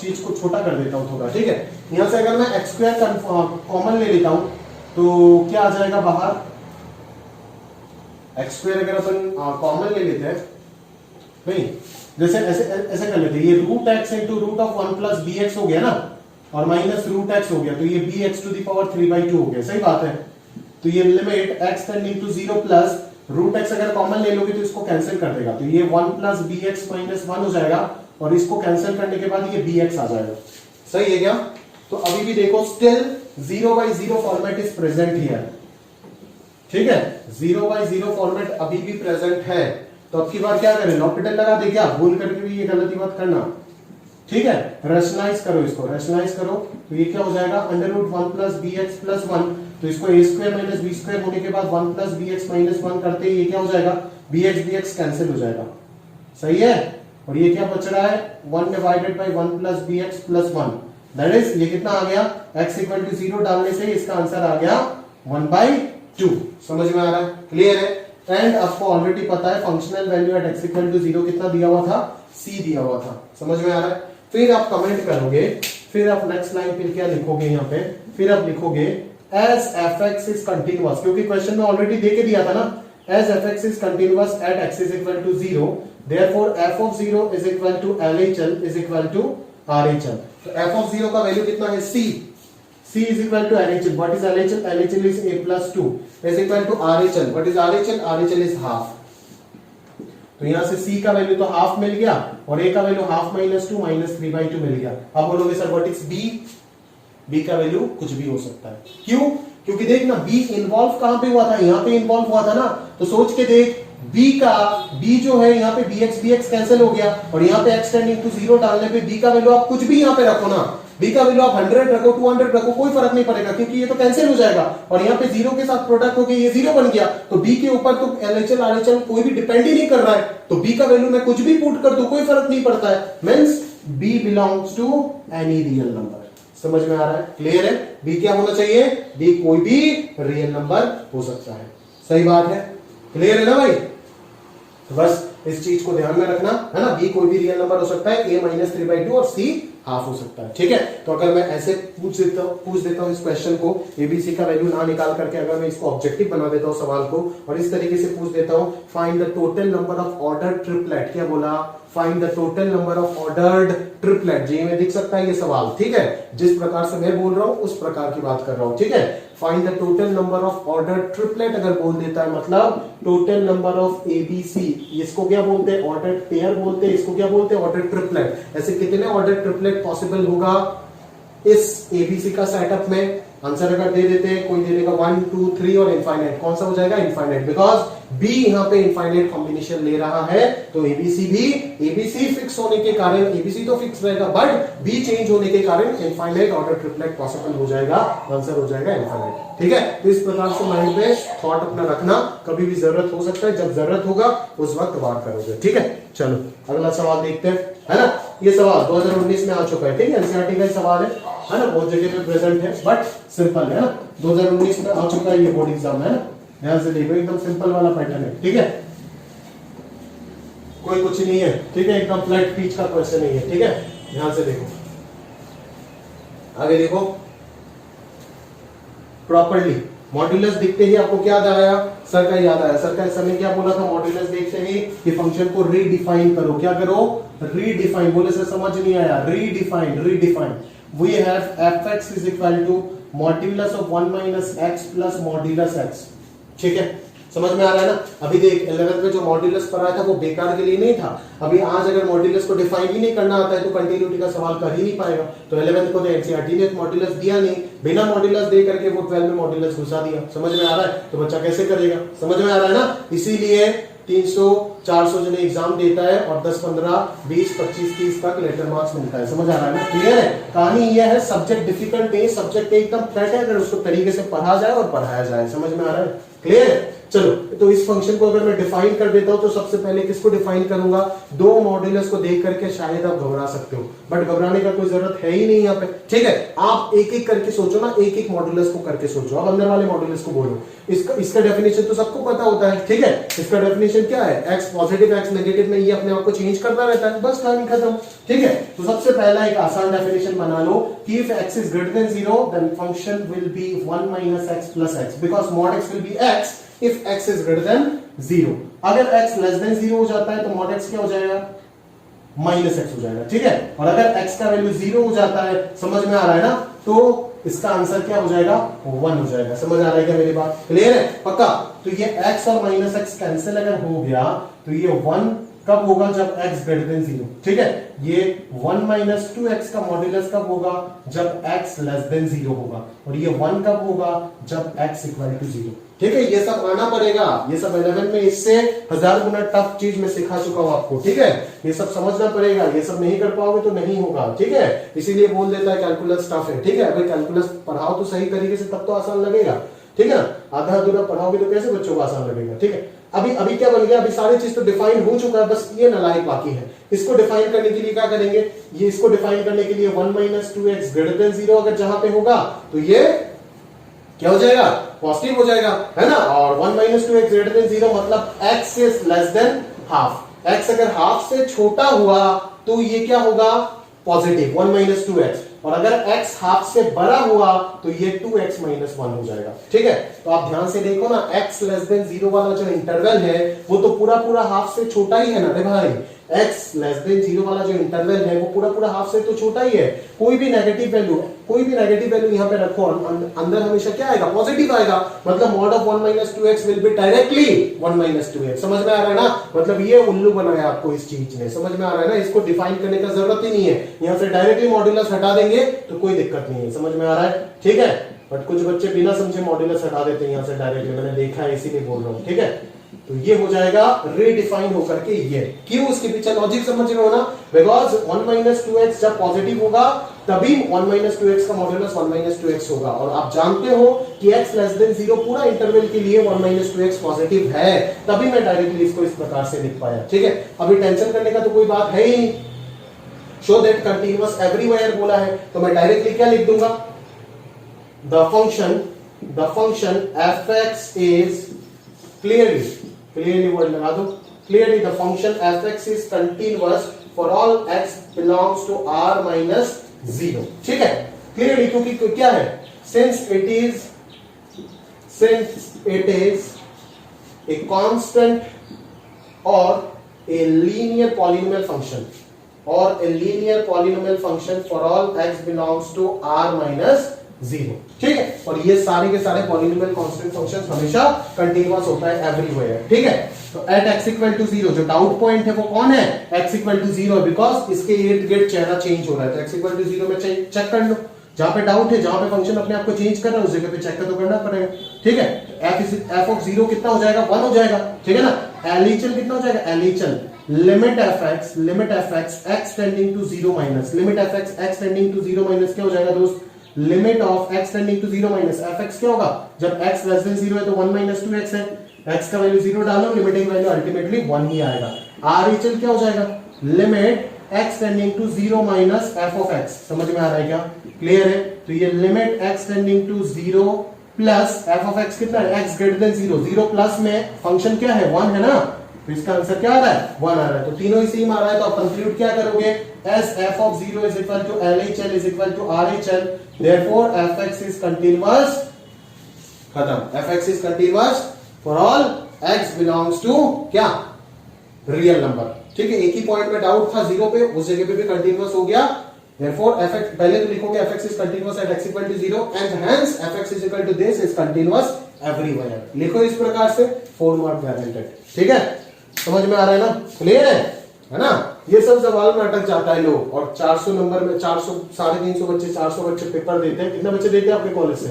A: चीज को छोटा कर देता हूं थोड़ा। ठीक है, यहां से अगर मैं एक्स स्क्वायर कॉमन ले लेता हूं तो क्या आ जाएगा बाहर, एक्स स्क्वायर अगर अपन कॉमन ले लेते हैं, नहीं जैसे ऐसे ऐसे कर लेते हैं, ये root x into root of 1 plus b x हो गया ना, और माइनस रूट एक्स हो गया, तो ये b x to the power 3/2 हो गया। सही बात है, तो ये limit x tending to 0 plus root x अगर कॉमन ले लोगे तो इसको कैंसिल कर देगा, तो ये 1 प्लस बी एक्स माइनस 1 हो जाएगा, और इसको कैंसिल करने के बाद ये बी एक्स आ जाएगा। सही है क्या, तो अभी भी देखो still 0/0 format is present here. ठीक है, 0/0 फॉर्मेट अभी भी प्रेजेंट है, तो अब की बार क्या करें, लॉपिटल लगा दे क्या, भूल करके भी ये गलती मत करना। ठीक है, रैशनलाइज करो, इसको रैशनलाइज करो, तो ये क्या हो जाएगा, under root 1 plus b x plus 1, तो इसको a square minus b square होने के बाद 1 प्लस बी एक्स माइनस 1 करते ये क्या हो जाएगा, बी एक्स कैंसिल हो जाएगा। सही है, और ये क्या बच रहा है, 1 divided by 1 plus b x plus 1, that is ये कितना आ गया, x इक्वल टू 0 डालने से इसका आंसर आ गया 1/2। समझ में आ रहा है, क्लियर है। एंड आपको ऑलरेडी पता है functional value at x equal to 0 कितना दिया हुआ था, c दिया हुआ था। समझ में आ रहा है, फिर आप कमेंट करोगे, फिर आप नेक्स्ट लाइन फिर क्या लिखोगे यहाँ पे, फिर आप लिखोगे as fx is continuous, क्योंकि क्वेश्चन में ऑलरेडी दे के दिया था ना, as fx is continuous at x is equal to 0, therefore f of 0 is equal to LHL is equal to RHL। तो f of 0 का वैल्यू कितना है, c is equal to LHL। what is LHL, LHL is a plus 2 is equal to RHL। what is RHL, RHL is half। तो यहां से c का value तो half मिल गया, और a का वैल्यू हाफ माइनस 2 माइनस 3/2 मिल गया। अब बोलोगे sir what is b, b का वैल्यू कुछ भी हो सकता है। क्यों, क्योंकि देख ना b इन्वॉल्व कहां पे हुआ था, यहां पे इन्वॉल्व हुआ था ना, तो सोच के देख b जो है यहाँ पे bx कैंसिल हो गया, और यहाँ पे x टेंडिंग टू 0 डालने पे b का वैल्यू आप कुछ भी यहाँ पे रखो ना, b का वैल्यू आप 100 रखो 200 रखो कोई फर्क नहीं पड़ेगा, क्योंकि ये तो कैंसिल हो जाएगा, और यहाँ पे 0 के साथ प्रोडक्ट हो गया, ये 0 बन गया, तो b के ऊपर तो LHL RHL कोई भी डिपेंड ही नहीं कर रहा है, तो b का वैल्यू मैं कुछ भी पुट कर दूं कोई फर्क नहीं पड़ता है, means b belongs to any real number. समझ में आ रहा है, क्लियर है, b क्या होना चाहिए, b कोई भी रियल नंबर हो सकता है। सही बात है, क्लियर है ना भाई, तो बस इस चीज को ध्यान में रखना है ना, b कोई भी रियल नंबर हो सकता है, a माइनस 3/2 और c हाफ हो सकता है। ठीक है, तो अगर मैं ऐसे पूछ देता हूं इस क्वेश्चन को, एबीसी का वैल्यू ना निकाल करके अगर मैं इसको ऑब्जेक्टिव बना देता हूं सवाल को और इस तरीके से पूछ देता हूं, find the total number of ordered triplet, क्या बोला, find the total number of ordered triplet, JEE में दिख सकता है ये सवाल। ठीक है, जिस प्रकार से मैं बोल रहा हूं उस प्रकार की बात कर रहा हूं। ठीक है, find the total number of ordered triplet अगर बोल देता है मतलब टोटल नंबर ऑफ एबीसी, इसको क्या बोलते हैं, ऑर्डर्ड पेयर बोलते हैं, इसको क्या बोलते हैं, ऑर्डर्ड ट्रिपलेट। ऐसे कितने ऑर्डर्ड ट्रिपलेट पॉसिबल होगा इस एबीसी का सेटअप में। आंसर अगर दे देते हैं, कोई दे देगा 1 2 3 और इनफाइनाइट, कौन सा हो जाएगा, इनफाइनाइट, बिकॉज बी यहां पे इनफाइनाइट कॉम्बिनेशन ले रहा है, तो एबीसी भी, एबीसी फिक्स होने के कारण, एबीसी तो फिक्स रहेगा बट बी चेंज होने के कारण इनफाइनाइट ऑर्डर ट्रिपलेट पॉसिबल हो जाएगा, आंसर हो जाएगा इनफाइनाइट। ठीक है, तो इस प्रकार से माइंड में थॉट अपना रखना, कभी भी जरूरत हो सकता है, जब जरूरत होगा उस वक्त वार करोगे। ठीक है, चलो अगला सवाल देखते हैं, है ना। ये सवाल 2019 में आ चुका है, ठीक है, एनसीईआरटी का सवाल है ना, बहुत जगह पे प्रेजेंट है बट सिंपल है ना, 2019 में आ चुका है, ये बोर्ड एग्जाम है ना, ध्यान से देखो, एकदम सिंपल वाला पैटर्न है। ठीक है, कोई कुछ नहीं है, ठीक है, एकदम फ्लैट पीच का क्वेश्चन नहीं है। ठीक है, ध्यान से देखो, आगे देखो, प्रॉपर्ली मॉड्यूलस दिखते ही आपको क्या याद आया, सर का याद आया, सर का इस समय क्या बोला था, मॉड्यूलस देखते ही कि फंक्शन को रीडिफाइन करो, क्या करो, रीडिफाइन, बोले सर समझ नहीं आया, redefine, redefine, we have fx is equal to modulus of 1 minus x plus modulus x. ठीक है, समझ में आ रहा है ना। अभी देख 11th में जो मॉड्यूलस पढ़ाया था वो बेकार के लिए नहीं था, अभी आज अगर मॉड्यूलस को डिफाइन ही नहीं करना आता है तो कंटिन्यूटी का सवाल कर ही नहीं पाएगा। तो 11th को तो एनसीईआरटी ने मॉड्यूलस दिया नहीं, बिना मॉड्यूलस दे करके वो 12 में मॉड्यूलस घुसा दिया, समझ में आ रहा है, तो बच्चा कैसे करेगा, समझ में आ रहा है ना। इसीलिए 300 400 जने एग्जाम देता है और 10 15 20 25 30 तक लेटर मार्क्स मिलता है, समझ आ रहा है ना, क्लियर है। कहानी ये है, सब्जेक्ट डिफिकल्ट नहीं, सब्जेक्ट एकदम फ्लैट है, अगर उसको तरीके से पढ़ा जाए और पढ़ाया जाए, समझ में आ रहा है, क्लियर है। चलो, तो इस फंक्शन को अगर मैं डिफाइन कर देता हूं तो सबसे पहले किसको डिफाइन करूंगा, दो मॉड्यूलस को देख करके शायद आप घबरा सकते हो, बट घबराने का कोई जरूरत है ही नहीं यहाँ पे। ठीक है, आप एक एक करके सोचो ना, एक एक मॉड्यूलस को करके सोचो, अब अंदर वाले मॉड्यूलस को बोलो, इसका डेफिनेशन तो सबको पता होता है। ठीक है, इसका डेफिनेशन क्या है, एक्स पॉजिटिव एक्स नेगेटिव में ये अपने आप को चेंज करता रहता है, बस कहानी खत्म। ठीक है, तो सबसे पहला एक आसान डेफिनेशन बना लो कि if x is greater than 0 then function will be 1 minus x plus x because mod x will be x if x is greater than 0। अगर x less than 0 हो जाता है तो mod x क्या हो जाएगा, माइनस एक्स हो जाएगा। ठीक है, और अगर x का वैल्यू 0 हो जाता है, समझ में आ रहा है ना, तो इसका आंसर क्या हो जाएगा, 1 हो जाएगा। समझ आ रहा है क्या मेरी बात, क्लियर है, पक्का। तो ये x और माइनस एक्स कैंसिल अगर हो गया तो ये 1 कब होगा, जब x ग्रेटर देन 0। ठीक है, ये 1 माइनस 2x का मॉड्यूलस कब होगा, जब x लेस देन 0 होगा, और ये 1 कब होगा, जब x इक्वल टू 0। ठीक है, ये सब आना पड़ेगा, ये सब 11 में इससे 1000 गुना टफ चीज मैं सिखा चुका हूं आपको। ठीक है, ये सब समझना पड़ेगा, ये सब नहीं कर पाओगे तो नहीं होगा। ठीक है, इसीलिए बोल देता है कैलकुलस टफ है। ठीक है, अगर कैलकुलस पढ़ाओ तो सही तरीके से तब तो आसान लगेगा। ठीक है ना, आधा अधूरा पढ़ाओगे तो कैसे बच्चों को आसान लगेगा। ठीक है, अभी क्या बन गया, अभी सारी चीज तो डिफाइन हो चुका है, बस ये नालायक बाकी है। इसको डिफाइन करने के लिए क्या करेंगे, ये इसको डिफाइन करने के लिए 1 माइनस 2x ग्रेटर देन 0 अगर जहां पे होगा तो ये क्या हो जाएगा, पॉजिटिव हो जाएगा, है ना। और 1 माइनस 2x ग्रेटर देन 0 मतलब x is less than half, x अगर हाफ से छोटा हुआ तो ये क्या होगा, पॉजिटिव 1 माइनस 2x, और अगर x हाफ से बड़ा हुआ तो ये 2x माइनस 1 हो जाएगा। ठीक है, तो आप ध्यान से देखो ना, x लेस देन 0 वाला जो इंटरवल है वो तो पूरा हाफ से छोटा ही है ना रे भाई, x लेस देन 0 वाला जो इंटरवल है वो पूरा हाफ से तो छोटा ही है। कोई भी नेगेटिव वैल्यू यहाँ पे रखो, अंदर हमेशा क्या आएगा, पॉजिटिव आएगा, मतलब mod of 1 minus 2x will be directly 1 minus 2x। समझ में आ रहा है ना, मतलब ये उल्लू बनाया आपको इस चीज ने, समझ में आ रहा है ना, इसको डिफाइन करने का जरूरत ही नहीं है, यहाँ से डायरेक्टली मॉड्यूलस हटा देंगे तो कोई दिक्कत नहीं है, समझ में आ रहा है। ठीक है, बट कुछ बच्चे बिना समझे मॉड्यूलस हटा देते हैं यहाँ से डायरेक्टली, मैंने देखा है इसीलिए बोल रहा हूँ। ठीक है, तो ये हो जाएगा रीडिफाइन होकर के ये, क्यों, उसके पीछे लॉजिक समझ रहे हो ना, बिकॉज 1 माइनस 2x जब पॉजिटिव होगा तभी 1 माइनस 2x का मॉड्यूलस 1 माइनस 2x होगा, और आप जानते हो कि x लेस देन 0 पूरा इंटरवल के लिए 1 माइनस 2x पॉजिटिव है, तभी मैं डायरेक्टली इसको इस प्रकार से लिख पाया। ठीक है, अभी टेंशन करने का तो कोई बात है ही नहीं, शो दैट कंटीन्यूअस एवरीवेयर बोला है तो मैं डायरेक्टली क्या लिख दूंगा, the function fx is clearly word लगा दो, clearly the function fx is continuous for all x belongs to r minus 0। ठीक है, क्लियरली, क्योंकि क्या है, since it is a constant और a linear polynomial function for all x belongs to r minus 0। ठीक है, और ये सारे के सारे पॉलिनोमियल कांस्टेंट फंक्शंस हमेशा कंटीन्यूअस होता है एवरीवेयर। ठीक है, तो एट x इक्वल टू 0 जो डाउट पॉइंट है वो कौन है, x इक्वल टू 0, बिकॉज इसके इर्द गिर्द चेहरा चेंज हो रहा है, तो x इक्वल टू 0 में चेक कर लो, जहां पे डाउट है, जहां पे फंक्शन अपने आप को चेंज कर रहा है उस जगह पे चेक तो करना पड़ेगा। ठीक है, f ऑफ 0 कितना हो जाएगा, 1 हो जाएगा। ठीक है ना, LHL कितना हो जाएगा, LHL limit fx x tending to 0 minus limit fx x tending to 0 minus क्या हो जाएगा दोस्त, limit of x tending to 0 minus fx क्या होगा, जब x लेस देन 0 है तो 1 माइनस 2x है, x का वैल्यू 0 डालो, लिमिटिंग वैल्यू अल्टीमेटली 1 ही आएगा। RHL क्या हो जाएगा, limit x tending to 0 minus f of x। समझ में आ रहा है क्या, क्लियर है, तो ये limit x tending to 0 plus f of x कितना है, x ग्रेटर देन 0, 0 प्लस में फंक्शन क्या है, 1 है ना, तो इसका आंसर क्या आ रहा है, 1 आ रहा है, तो तीनों ही सेम आ रहा है, तो आप कंक्लूड क्या करोगे, as f of 0 is equal to LHL is equal to RHL, therefore fx is continuous, खत्म, fx is continuous for all x belongs to क्या, रियल नंबर। ठीक है, एक ही पॉइंट में डाउट था 0 पे, उस जगह पे भी कंटीन्यूअस हो गया, therefore fx पहले तो लिखोगे fx is continuous at x equal to 0 and hence fx is equal to this is continuous everywhere, लिखो इस प्रकार से, 4 मार्क गारंटेड। ठीक है, समझ में आ रहा है ना, क्लियर है ना, ये सब सवाल में अटक जाता है लोग, और 400 नंबर में 400 350 बच्चे 400 बच्चे पेपर देते हैं, कितने बच्चे देते हैं आपके कॉलेज से,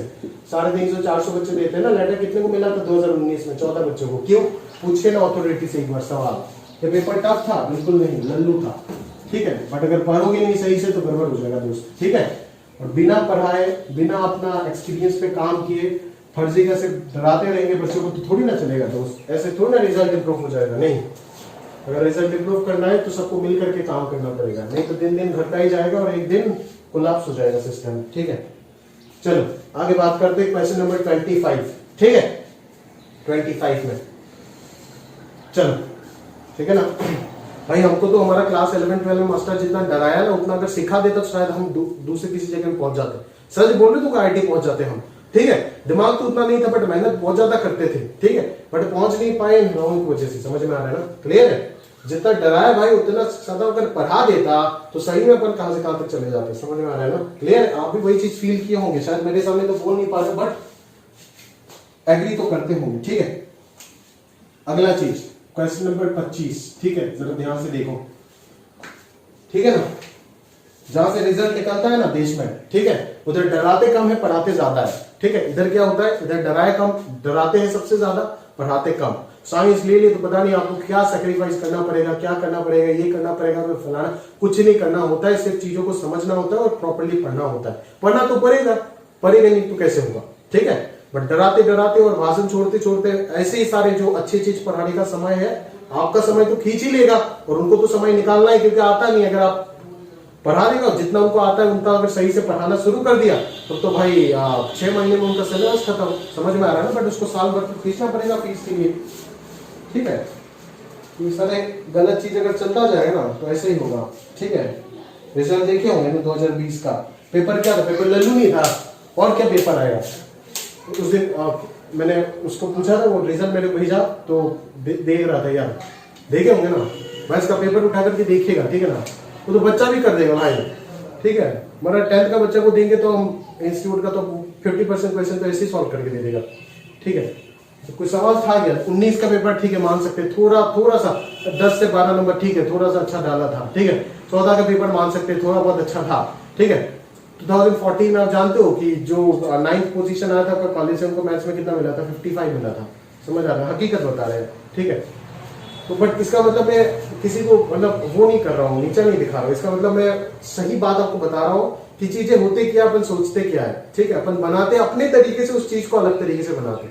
A: 350 400 बच्चे देते हैं ना, लेटर कितने को मिला था 2019 में, 14 बच्चों को, क्यों, पूछे ना अथॉरिटी से एक बार सवाल, ये पेपर टफ था, बिल्कुल नहीं, लल्लू था। ठीक है, बट अगर पढ़ोगे नहीं सही से तो गड़बड़ हो जाएगा दोस्त। ठीक है, और बिना पढ़ाए, बिना अपना एक्सपीरियंस पे काम किए फर्जी का से डराते रहेंगे बच्चों को तो थोड़ी ना चलेगा दोस्त, ऐसे थोड़ी ना रिजल्ट इंप्रूव हो जाएगा। नहीं, अगर रिजल्ट इंप्रूव करना है तो सबको मिल करके काम करना पड़ेगा, नहीं तो दिन दिन घटता ही जाएगा और एक दिन कोलैप्स हो जाएगा सिस्टम। ठीक है, चलो आगे बात करते हैं क्वेश्चन नंबर 25। ठीक है, 25 में चलो, ठीक है ना भाई, हमको तो हमारा क्लास 11-12 में मास्टर जितना डराया ना, उतना अगर सिखा देता तो शायद हम दूसरे किसी जगह में पहुंच जाते। सच बोल रहे तो IIT पहुंच जाते हम। ठीक है, दिमाग तो उतना नहीं था, बट मेहनत बहुत ज्यादा करते थे। ठीक है, बट पहुंच नहीं पाए इन लोगों की वजह से। समझ में आ रहा है ना, क्लियर है, जितना डराया भाई उतना ज्यादा अगर पढ़ा देता तो सही में अपन कहां से कहां तक चले जाते। समझ में आ रहा है ना, क्लियर, आप भी वही चीज फील किए होंगे, शायद मेरे सामने तो बोल नहीं पा रहे बट एग्री तो करते होंगे। ठीक है, अगला चीज क्वेश्चन नंबर 25। ठीक है, जरा ध्यान से देखो, ठीक है ना, जहां से रिजल्ट निकलता है ना देश में, ठीक है, उधर डराते कम है, पढ़ाते ज्यादा है। ठीक है, इधर क्या होता है, इधर डराए कम, डराते हैं सबसे ज्यादा, पढ़ाते कम। साइंस ले लिए तो पता नहीं आपको क्या सैक्रिफाइस करना पड़ेगा, क्या करना पड़ेगा, ये करना पड़ेगा, तो फलाना, कुछ नहीं करना होता है, सिर्फ चीजों को समझना होता है और प्रॉपर्ली पढ़ना होता है। पढ़ना तो पड़ेगा नहीं तो कैसे होगा। ठीक है, बट डराते डराते और भाषण छोड़ते छोड़ते ऐसे ही सारे जो अच्छी चीज पढ़ाने का समय है, आपका समय तो खींच ही लेगा और उनको तो समय निकालना है, क्योंकि आता नहीं। अगर आप पढ़ा देगा, जितना उनको आता है उनका अगर सही से पढ़ाना शुरू कर दिया तो भाई 6 महीने में उनका सिलेबस खत्म। समझ में आ रहा है ना, बट उसको साल भर तो खींचना पड़ेगा फीस के लिए। ठीक है, ये सारे गलत चीज अगर चलता जाएगा ना तो ऐसे ही होगा। ठीक है, रिजल्ट देखे होंगे ना 2020 का पेपर, क्या था, पेपर लल्लू नहीं था, और क्या पेपर आएगा। उस दिन मैंने उसको पूछा था, वो रिजल्ट मैंने भेजा तो देख रहा था यार, देखे होंगे ना भाई, इसका पेपर उठा करके देखेगा। ठीक है ना, वो तो बच्चा भी कर देगा भाई। ठीक है, हमारा 10th का बच्चा को देंगे तो हम इंस्टीट्यूट का तो 50% क्वेश्चन तो ऐसे ही सॉल्व करके दे देगा। ठीक है, तो कोई सवाल था क्या, 19 का पेपर ठीक है मान सकते, थोड़ा सा 10 से 12 नंबर ठीक है, थोड़ा सा अच्छा डाला था। ठीक है, 14 का पेपर मान सकते, थोड़ा बहुत अच्छा था। ठीक है, 2014 में आप जानते हो कि जो 9th पोजीशन आया था आपका कॉलेज से, उनको मैथ्स में कितना मिला था, 55 मिला था। समझ आ रहा है, हकीकत बता रहे हैं। ठीक है, तो बट इसका मतलब मैं किसी को मतलब वो नहीं कर रहा हूँ, नीचा नहीं दिखा रहा हूँ, इसका मतलब मैं सही बात आपको बता रहा हूँ कि चीजें होते क्या, अपन सोचते क्या है। ठीक है, अपन बनाते अपने तरीके से, उस चीज को अलग तरीके से बनाते।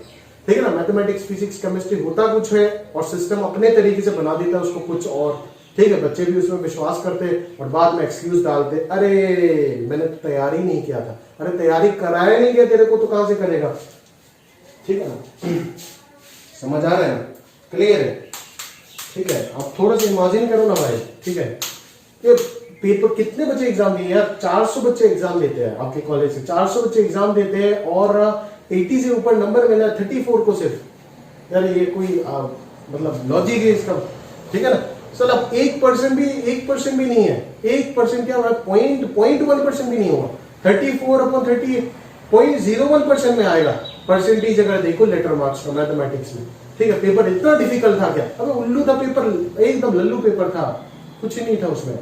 A: ठीक है ना, मैथमेटिक्स, फिजिक्स, केमिस्ट्री होता कुछ है और सिस्टम अपने तरीके से बना देता है उसको कुछ और। ठीक है, बच्चे भी उसमें विश्वास करते और बाद में एक्सक्यूज डालते, अरे मैंने तो तैयारी नहीं किया था। अरे तैयारी कराया नहीं गया तेरे को तो कहां से करेगा। ठीक है ना, समझ आ रहा है, क्लियर है। ठीक है, आप थोड़ा सा इमेजिन करो ना भाई। ठीक है, ये पेपर कितने बच्चे एग्जाम दिए यार, 400 बच्चे एग्जाम देते हैं आपके कॉलेज से, 400 बच्चे एग्जाम देते हैं और 80 से ऊपर नंबर मिला 34 को सिर्फ। यार ये कोई मतलब लॉजिक है इसका, ठीक है ना। सर अब 1% भी नहीं है, 1% क्या हुआ, 0.1% भी नहीं हुआ, 34/30 0.01% में आएगा परसेंटेज अगर देखो लेटर मार्क्स का मैथमेटिक्स में, ठीक है। पेपर इतना डिफिकल्ट था क्या, अबे उल्लू था पेपर, एकदम लल्लू पेपर था, कुछ ही नहीं था उसमें,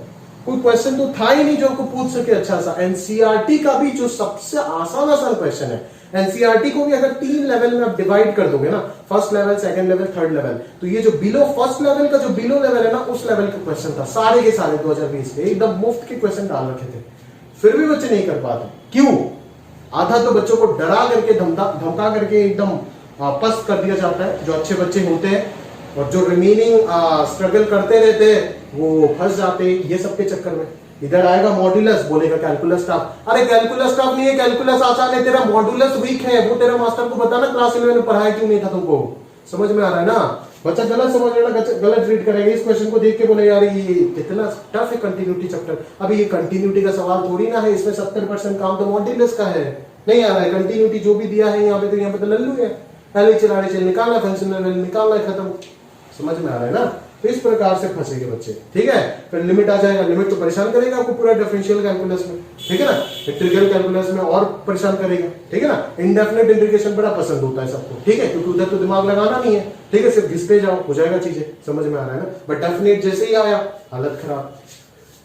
A: कोई क्वेश्चन तो था ही नहीं जो आपको पूछ सके अच्छा सा। एनसीईआरटी का भी जो सबसे आसान क्वेश्चन है, एनसीईआरटी को भी अगर 3 लेवल में आप डिवाइड कर दोगे ना, first level, second level, third level, तो ये जो बिलो फर्स्ट लेवल का जो बिलो लेवल है ना, उस लेवल का क्वेश्चन था सारे के सारे 2020 के, एकदम मुफ्त के क्वेश्चन डाल रखे थे, फिर भी बच्चे नहीं कर पाते। क्यों? आधा तो बच्चों को डरा करके धमका करके एकदम पस्त कर दिया जाता है, जो अच्छे बच्चे होते हैं, और जो रिमेनिंग स्ट्रगल करते रहते हैं वो फंस जाते हैं ये सब के चक्कर में। इधर आएगा मॉड्यूलस, बोलेगा कैलकुलस टफ, अरे कैलकुलस टफ नहीं है, कैलकुलस आसान है, तेरा मॉड्यूलस वीक है, वो तेरा मास्टर को बताना क्लास 11 में पढ़ाया क्यों नहीं था तुमको, समझ में आ रहा है ना। बच्चा गलत समझ लेना, गलत रीड करेगा, इस क्वेश्चन को देख के बोले यार ये कितना टफ है कंटिन्यूटी चैप्टर। अभी ये कंटिन्यूटी का सवाल थोड़ी ना है, इसमें 70% काम तो मॉड्यूलस का है, नहीं आ रहा है कंटिन्यूटी जो भी दिया है यहाँ पे तो लल्लू है, पहले चल निकालना, फंक्शनल वैल्यू निकालना, खत्म, समझ में आ रहा है ना। तो इस प्रकार से फंसेंगे बच्चे, ठीक है। फिर लिमिट आ जाएगा, लिमिट तो परेशान करेगा आपको पूरा डिफरेंशियल कैलकुलस में, ठीक है ना, इंटीग्रल कैलकुलस में और परेशान करेगा, ठीक है ना। इंडेफिनिट इंटीग्रेशन बड़ा पसंद होता है सबको, ठीक है, क्योंकि उधर तो दिमाग लगाना नहीं है, ठीक है, सिर्फ घिसते जाओ हो जाएगा चीजें, समझ में आ रहा है ना। बट डेफिनेट जैसे ही आया हालत खराब।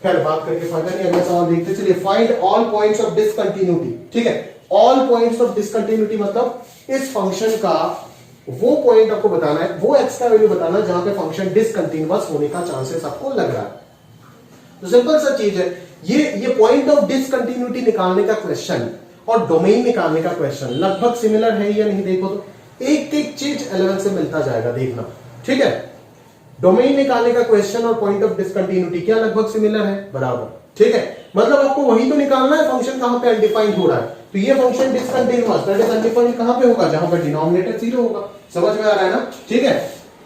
A: खैर बात करके फायदा नहीं, अगला सवाल देखते चलिए। Find all points of discontinuity, ठीक है। ऑल पॉइंट्स ऑफ डिसकंटिन्यूटी मतलब इस फंक्शन का वो पॉइंट आपको बताना है, वो एक्स का वैल्यू बताना है जहां पे फंक्शन डिसकंटिन्यूअस होने का चांसेस आपको लग रहा है। तो सिंपल सा चीज है, ये पॉइंट ऑफ डिसकंटिन्यूटी निकालने का क्वेश्चन और डोमेन निकालने का क्वेश्चन लगभग सिमिलर है या नहीं, देखो तो एक एक चीज 11 से मिलता जाएगा, देखना, ठीक है। डोमेन निकालने का क्वेश्चन और पॉइंट ऑफ डिसकंटिन्यूटी क्या लगभग सिमिलर है, बराबर, ठीक है। मतलब आपको वही तो निकालना है, फंक्शन कहां पे अनडिफाइंड हो रहा है, तो ये function discontinuous that is undefined कहां पे होगा, जहां पर डिनोमिनेटर 0 होगा, समझ में आ रहा है ना, ठीक है।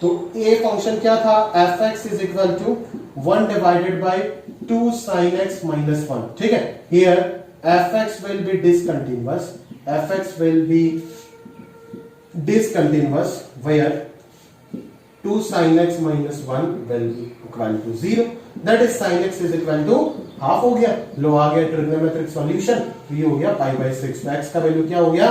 A: तो ये फंक्शन क्या था, fx is equal to 1 divided by 2 sin x minus 1, ठीक है। Here fx will be discontinuous, fx will be discontinuous where 2 sin x minus 1 will be equal to 0, that is sin x is equal to half हो गया, लो आ गया trigonometric solution, तो ये हो गया पाई by 6, तो x का वैल्यू क्या हो गया,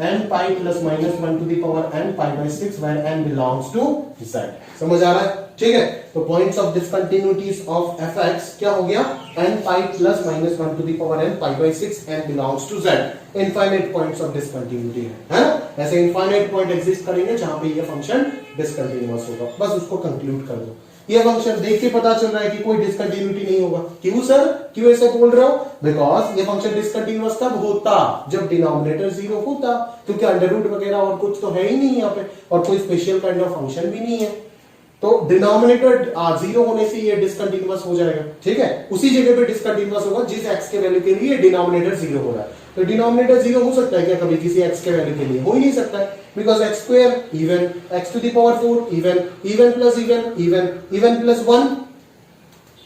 A: n pi plus minus 1 to the power n pi by 6 where n belongs to z, समझ आ रहा है, ठीक है। तो points of discontinuities of fx क्या हो गया, n pi plus minus 1 to the power n pi by 6 n belongs to z, infinite points of discontinuity है ना। ऐसे इनफाइनाइट पॉइंट एग्जिस्ट करेंगे जहां पे ये फंक्शन डिसकंटिन्यूअस होगा, बस उसको कंक्लूड कर दो। ये फंक्शन देख के पता चल रहा है कि कोई डिसकंटिन्यूटी नहीं होगा, क्यों सर, क्यों ऐसे बोल रहे हो, बिकॉज ये फंक्शन डिसकंटिन्यूअस कब होता, जब डिनोमिनेटर 0 होता, क्योंकि अंडर रूट वगैरह और कुछ तो है ही नहीं यहाँ पे, और कोई स्पेशल काइंड ऑफ फंक्शन भी नहीं है, तो डिनोमिनेटर 0 होने से ये डिसकंटिन्यूअस हो जाएगा, ठीक है। उसी जगह पे डिसकंटिन्यूअस होगा जिस x के वैल्यू के लिए डिनोमिनेटर 0 हो रहा है, तो डिनोमिनेटर 0 हो सकता है क्या कभी किसी x के वैल्यू के लिए, हो ही नहीं सकता है, because x square even, x to the power 4 even, even plus even, even plus 1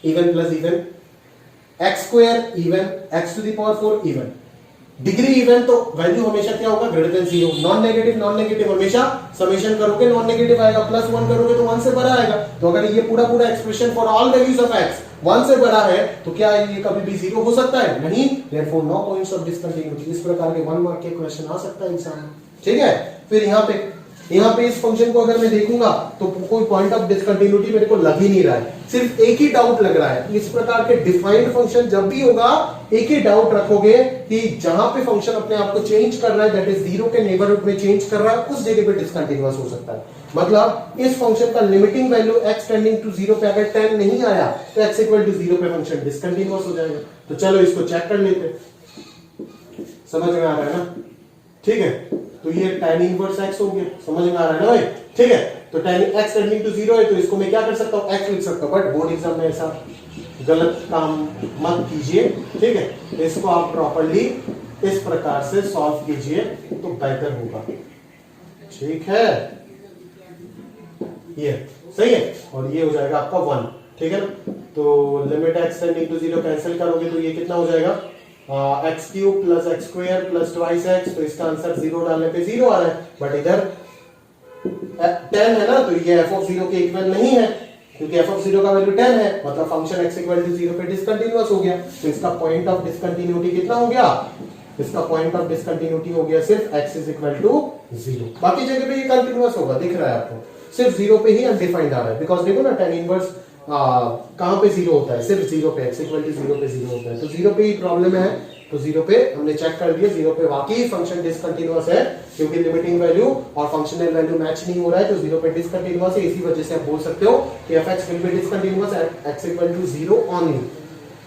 A: even plus even, x square even, x to the power 4 even, degree even, तो वैल्यू हमेशा क्या होगा, ग्रेटर देन 0, नॉन नेगेटिव हमेशा summation करोगे non negative आएगा, plus 1 करोगे तो 1 से बड़ा आएगा, तो अगर ये पूरा expression for all values of x 1 से बड़ा है तो क्या ये कभी भी 0 हो सकता है, नहीं, therefore no points of discontinuity. इस प्रकार के 1 मार्क के क्वेश्चन आ सकता है एग्जाम में, ठीक है। फिर यहाँ पे इस फंक्शन को अगर मैं देखूंगा तो कोई पॉइंट ऑफ डिसकंटिन्यूटी मेरे को लग ही नहीं रहा है, सिर्फ एक ही डाउट लग रहा है। इस प्रकार के डिफाइंड फंक्शन जब भी होगा एक ही डाउट रखोगे कि जहां पे फंक्शन अपने आप को चेंज कर रहा है, दैट इज 0 के नेबरहुड में चेंज कर रहा है, उस जगह पे डिसकंटिन्यूअस हो सकता है। मतलब इस फंक्शन का limiting value x tending to 0 पे अगर 10 नहीं आया तो x इक्वल टू 0 पे फंक्शन डिसकंटिन्यूअस हो जाएगा। तो चलो इसको चेक कर लेते, समझ में आ रहा है ना, ठीक है। तो ये tan इनवर्स x हो गया, समझ में आ रहा है ना भाई, ठीक है। तो tan x टेंडिंग टू 0 है तो इसको मैं क्या कर सकता हूं, x लिख सकता हूं, बट बोर्ड एग्जाम में ऐसा गलत काम मत कीजिए, ठीक है। इसको आप प्रॉपर्ली इस प्रकार से सॉल्व कीजिए तो बेहतर होगा, ठीक है। ये सही है, और ये हो जाएगा आपका 1, ठीक है ना। तो limit x tending to 0 cancel करोगे तो ये कितना हो जाएगा, x cube plus x square plus twice x, तो इसका आंसर 0 डालने पे 0 आ रहा है, बट इधर 10 है ना, तो ये f ऑफ 0 के इक्वल नहीं है, क्योंकि f ऑफ 0 का वैल्यू 10 है, मतलब फंक्शन x इक्वल टू 0 पे डिसकंटीन्यूअस हो गया। तो इसका पॉइंट ऑफ डिसकंटिन्यूटी कितना हो गया, इसका पॉइंट ऑफ डिसकंटिन्यूटी हो गया सिर्फ x इज इक्वल टू 0। बाकी जगह पे ये कंटीन्यूअस होगा, दिख रहा है आपको, सिर्फ 0 पे ही अनडिफाइंड आ रहा है, बिकॉज देखो ना tan इनवर्स कहां पे 0 होता है, सिर्फ 0 पे, x इक्वल टू 0 पे 0 होता है, तो 0 पे ही प्रॉब्लम है। तो 0 पे हमने चेक कर दिया, 0 पे वाकई फंक्शन डिसकंटीन्यूअस है, क्योंकि लिमिटिंग वैल्यू और फंक्शनल वैल्यू मैच नहीं हो रहा है, तो 0 पे डिसकंटीन्यूअस है। इसी वजह से आप बोल सकते हो कि fx will be discontinuous at x equal to 0 only,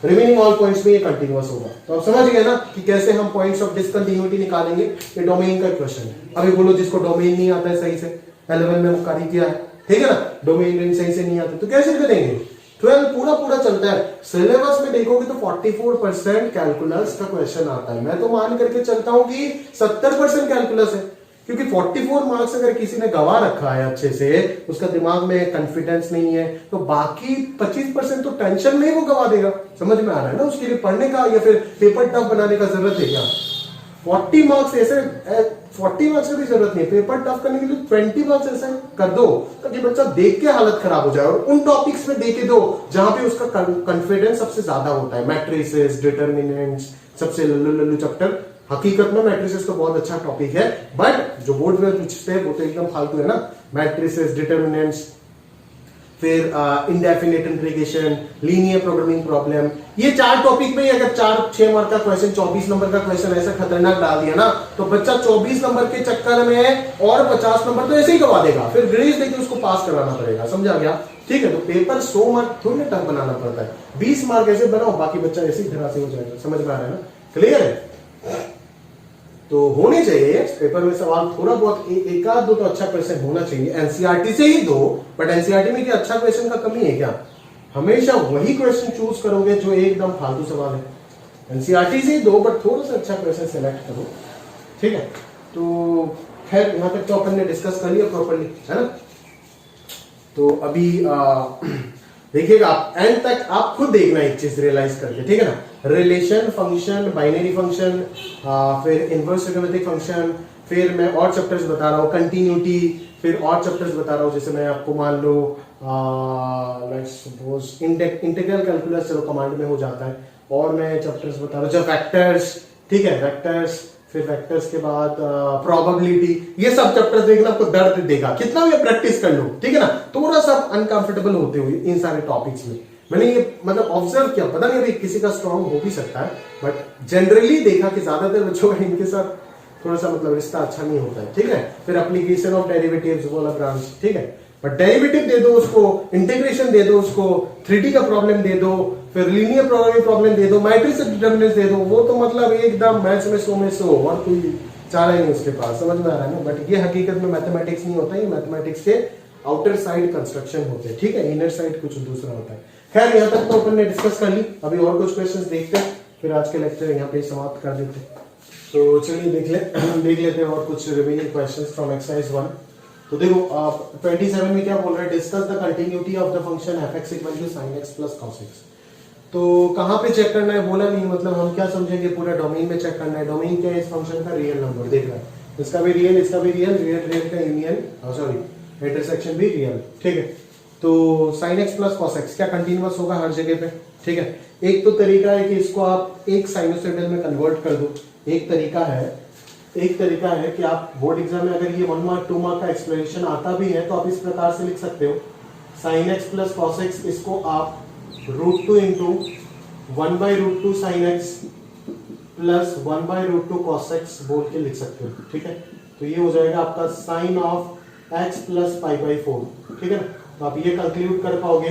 A: remaining all points में ये कंटीन्यूअस होगा। तो आप समझ गए ना कि कैसे हम पॉइंट्स ऑफ डिसकंटिन्यूटी निकालेंगे। ये डोमेन का क्वेश्चन है। अभी बोलो जिसको डोमेन नहीं आता है सही से, 11 में मुकारी किया है, ठीक है ना, डोमेन रिंग सही से नहीं आता तो कैसे करेंगे। 12 पूरा चलता है, सिलेबस में देखोगे तो 44% कैलकुलस का क्वेश्चन आता है। मैं तो मान करके चलता हूं कि 70% कैलकुलस है, क्योंकि 44 मार्क्स अगर किसी ने गवा रखा है अच्छे से, उसका दिमाग में कॉन्फिडेंस नहीं है, तो बाकी 25% तो टेंशन में ही वो गवा देगा। समझ में आ रहा है ना, उसके लिए पढ़ने का या फिर पेपर टफ बनाने का जरूरत है क्या। 40 मार्क्स ऐसे 40 मार्क्स की भी जरूरत नहीं, पेपर टफ करने के लिए 20 मार्क्स ऐसे कर दो ताकि बच्चा देख के हालत खराब हो जाए, और उन टॉपिक्स में देके दो जहां पे उसका कॉन्फिडेंस सबसे ज्यादा होता है। मैट्रिसेस, डिटरमिनेंट्स, सबसे लल्लू चैप्टर। हकीकत में मैट्रिसेस तो बहुत अच्छा टॉपिक है, बट जो बोर्ड में पूछते हैं वो तो एकदम फालतू है ना। मैट्रिसेस, डिटरमिनेंट्स, फिर indefinite integration, linear programming problem, ये 4 टॉपिक में अगर 4-6 मार्क का क्वेश्चन, 24 नंबर का क्वेश्चन ऐसा खतरनाक डाल दिया ना, तो बच्चा 24 नंबर के चक्कर में और 50 नंबर तो ऐसे ही गवा देगा, फिर ग्रेस देके उसको पास कराना पड़ेगा। समझा गया, ठीक है। तो पेपर 100 मार्क थोड़ी टफ बनाना पड़ता है, 20 मार्क ऐसे बनाओ, बाकी बच्चा ऐसे ही धरा से हो जाएगा। समझ में आ रहा है ना, क्लियर है। तो होने चाहिए पेपर में सवाल थोड़ा बहुत, एक आध दो तो अच्छा क्वेश्चन होना चाहिए। एनसीईआरटी से ही दो, बट एनसीईआरटी में क्या अच्छा क्वेश्चन का कमी है क्या। हमेशा वही क्वेश्चन चूज करोगे जो एकदम फालतू सवाल है। एनसीईआरटी से ही दो, बट थोड़ा सा अच्छा क्वेश्चन सेलेक्ट करो, ठीक है। तो खैर यहां तक तो अपन ने डिस्कस कर लिया प्रॉपर्ली, है ना। तो अभी देखिएगा आप एंड तक, आप खुद देखना एक चीज रियलाइज करके, ठीक है ना। रिलेशन फंक्शन, बाइनरी फंक्शन, फिर इनवर्स ट्रिग्नोमेट्रिक फंक्शन, फिर मैं और चैप्टर्स बता रहा हूँ, कंटिन्यूटी, फिर और चैप्टर्स बता रहा हूँ, जैसे मैं आपको मान लो लेट्स सपोज इंटीग्रल कैलकुलस, चलो कमांड में हो जाता है, और मैं चैप्टर्स बता रहा हूँ जब वेक्टर्स, ठीक है, वेक्टर्स, फिर वेक्टर्स के बाद प्रोबेबिलिटी, ये सब चैप्टर्स देखना, आपको दर्द देगा कितना भी प्रैक्टिस कर लो, ठीक है ना। थोड़ा सा अनकंफर्टेबल होते हुए इन सारे टॉपिक्स में मैंने ये मतलब ऑब्जर्व किया, पता नहीं अभी किसी का स्ट्रांग हो भी सकता है, बट जनरली देखा कि ज्यादातर बच्चों का इनके साथ थोड़ा सा मतलब रिश्ता अच्छा नहीं होता है, ठीक है। फिर एप्लीकेशन ऑफ डेरिवेटिव्स वाला ब्रांच, ठीक है, बट डेरिवेटिव दे दो उसको, इंटीग्रेशन दे दो उसको, 3D का प्रॉब्लम दे दो, फिर लीनियर प्रोग्रामिंग प्रॉब्लम दे दो, मैट्रिक्स डिटरमिनेंट्स दे दो, वो तो मतलब एकदम मैथ्स में 100 में 100, और कोई चारा ही नहीं उसके पास। समझ में आ रहा है ना। बट ये हकीकत में मैथमेटिक्स नहीं होता, ये मैथमेटिक्स के आउटर साइड कंस्ट्रक्शन होते हैं, ठीक है, इनर साइड कुछ दूसरा होता है। खैर यहाँ तक तो अपन ने डिस्कस कर ली, अभी और कुछ क्वेश्चंस देखते हैं, फिर आज के लेक्चर यहाँ पे समाप्त कर देते हैं। तो चलिए देख लेते हैं और कुछ रिमेनिंग क्वेश्चंस फ्रॉम एक्सरसाइज 1। तो देखो आप 27 में क्या बोल रहे हैं, discuss the continuity of the function fx equal to sin x plus cos x। तो कहां पे चेक करना है बोला नहीं, मतलब हम क्या समझेंगे, पूरा डोमेन में चेक करना है। डोमेन क्या है, इस फंक्शन का रियल नंबर देख रहा है, इसका भी रियल, इसका भी रियल, रियल का यूनियन, सॉरी इंटरसेक्शन भी रियल, ठीक है। तो sin x plus cos x क्या कंटिन्यूअस होगा हर जगह पे, ठीक है। एक तो तरीका है कि इसको आप एक साइनोसॉइडल में कन्वर्ट कर दो, एक तरीका है कि आप बोर्ड एग्जाम में अगर ये 1 मार्क 2 मार्क का एक्सप्लेनेशन आता भी है तो आप इस प्रकार से लिख सकते हो, sin x plus cos x, इसको आप √2 into 1/√2 sin x plus 1/√2 cos x बोल के लिख सकते हो, ठीक है। तो ये हो जाएगा आपका sin ऑफ x प्लस π/4, ठीक है ना। तो आप ये कंक्लूड कर पाओगे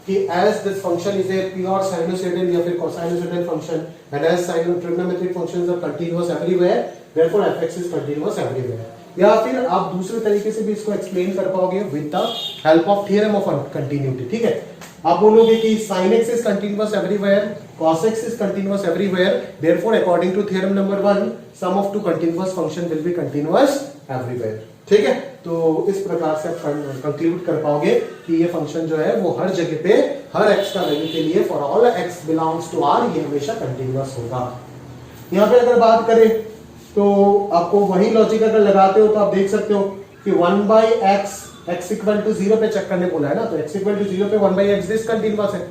A: कि as this function is a pure sinusoidal या फिर cosinusoidal function and as trigonometric functions are continuous everywhere, therefore fx is continuous everywhere। या फिर आप दूसरे तरीके से भी इसको एक्सप्लेन कर पाओगे with the help of theorem of continuity, ठीक है। आप बोलोगे कि sin x is continuous everywhere, cos x is continuous everywhere, therefore according to theorem number 1 sum of two continuous function will be continuous everywhere। ठीक है, तो इस प्रकार से आप कंक्लूड कर पाओगे कि ये फंक्शन जो है वो हर जगह पे हर x का वैल्यू के लिए for all x belongs to r ये हमेशा कंटिन्यूअस होगा। यहाँ पे अगर बात करें तो आपको वही लॉजिक अगर लगाते हो तो आप देख सकते हो कि 1/x x इक्वल टू 0 पे चेक करने बोला है ना, तो x इक्वल टू 0 पे 1/x डिसकंटिन्यूअस है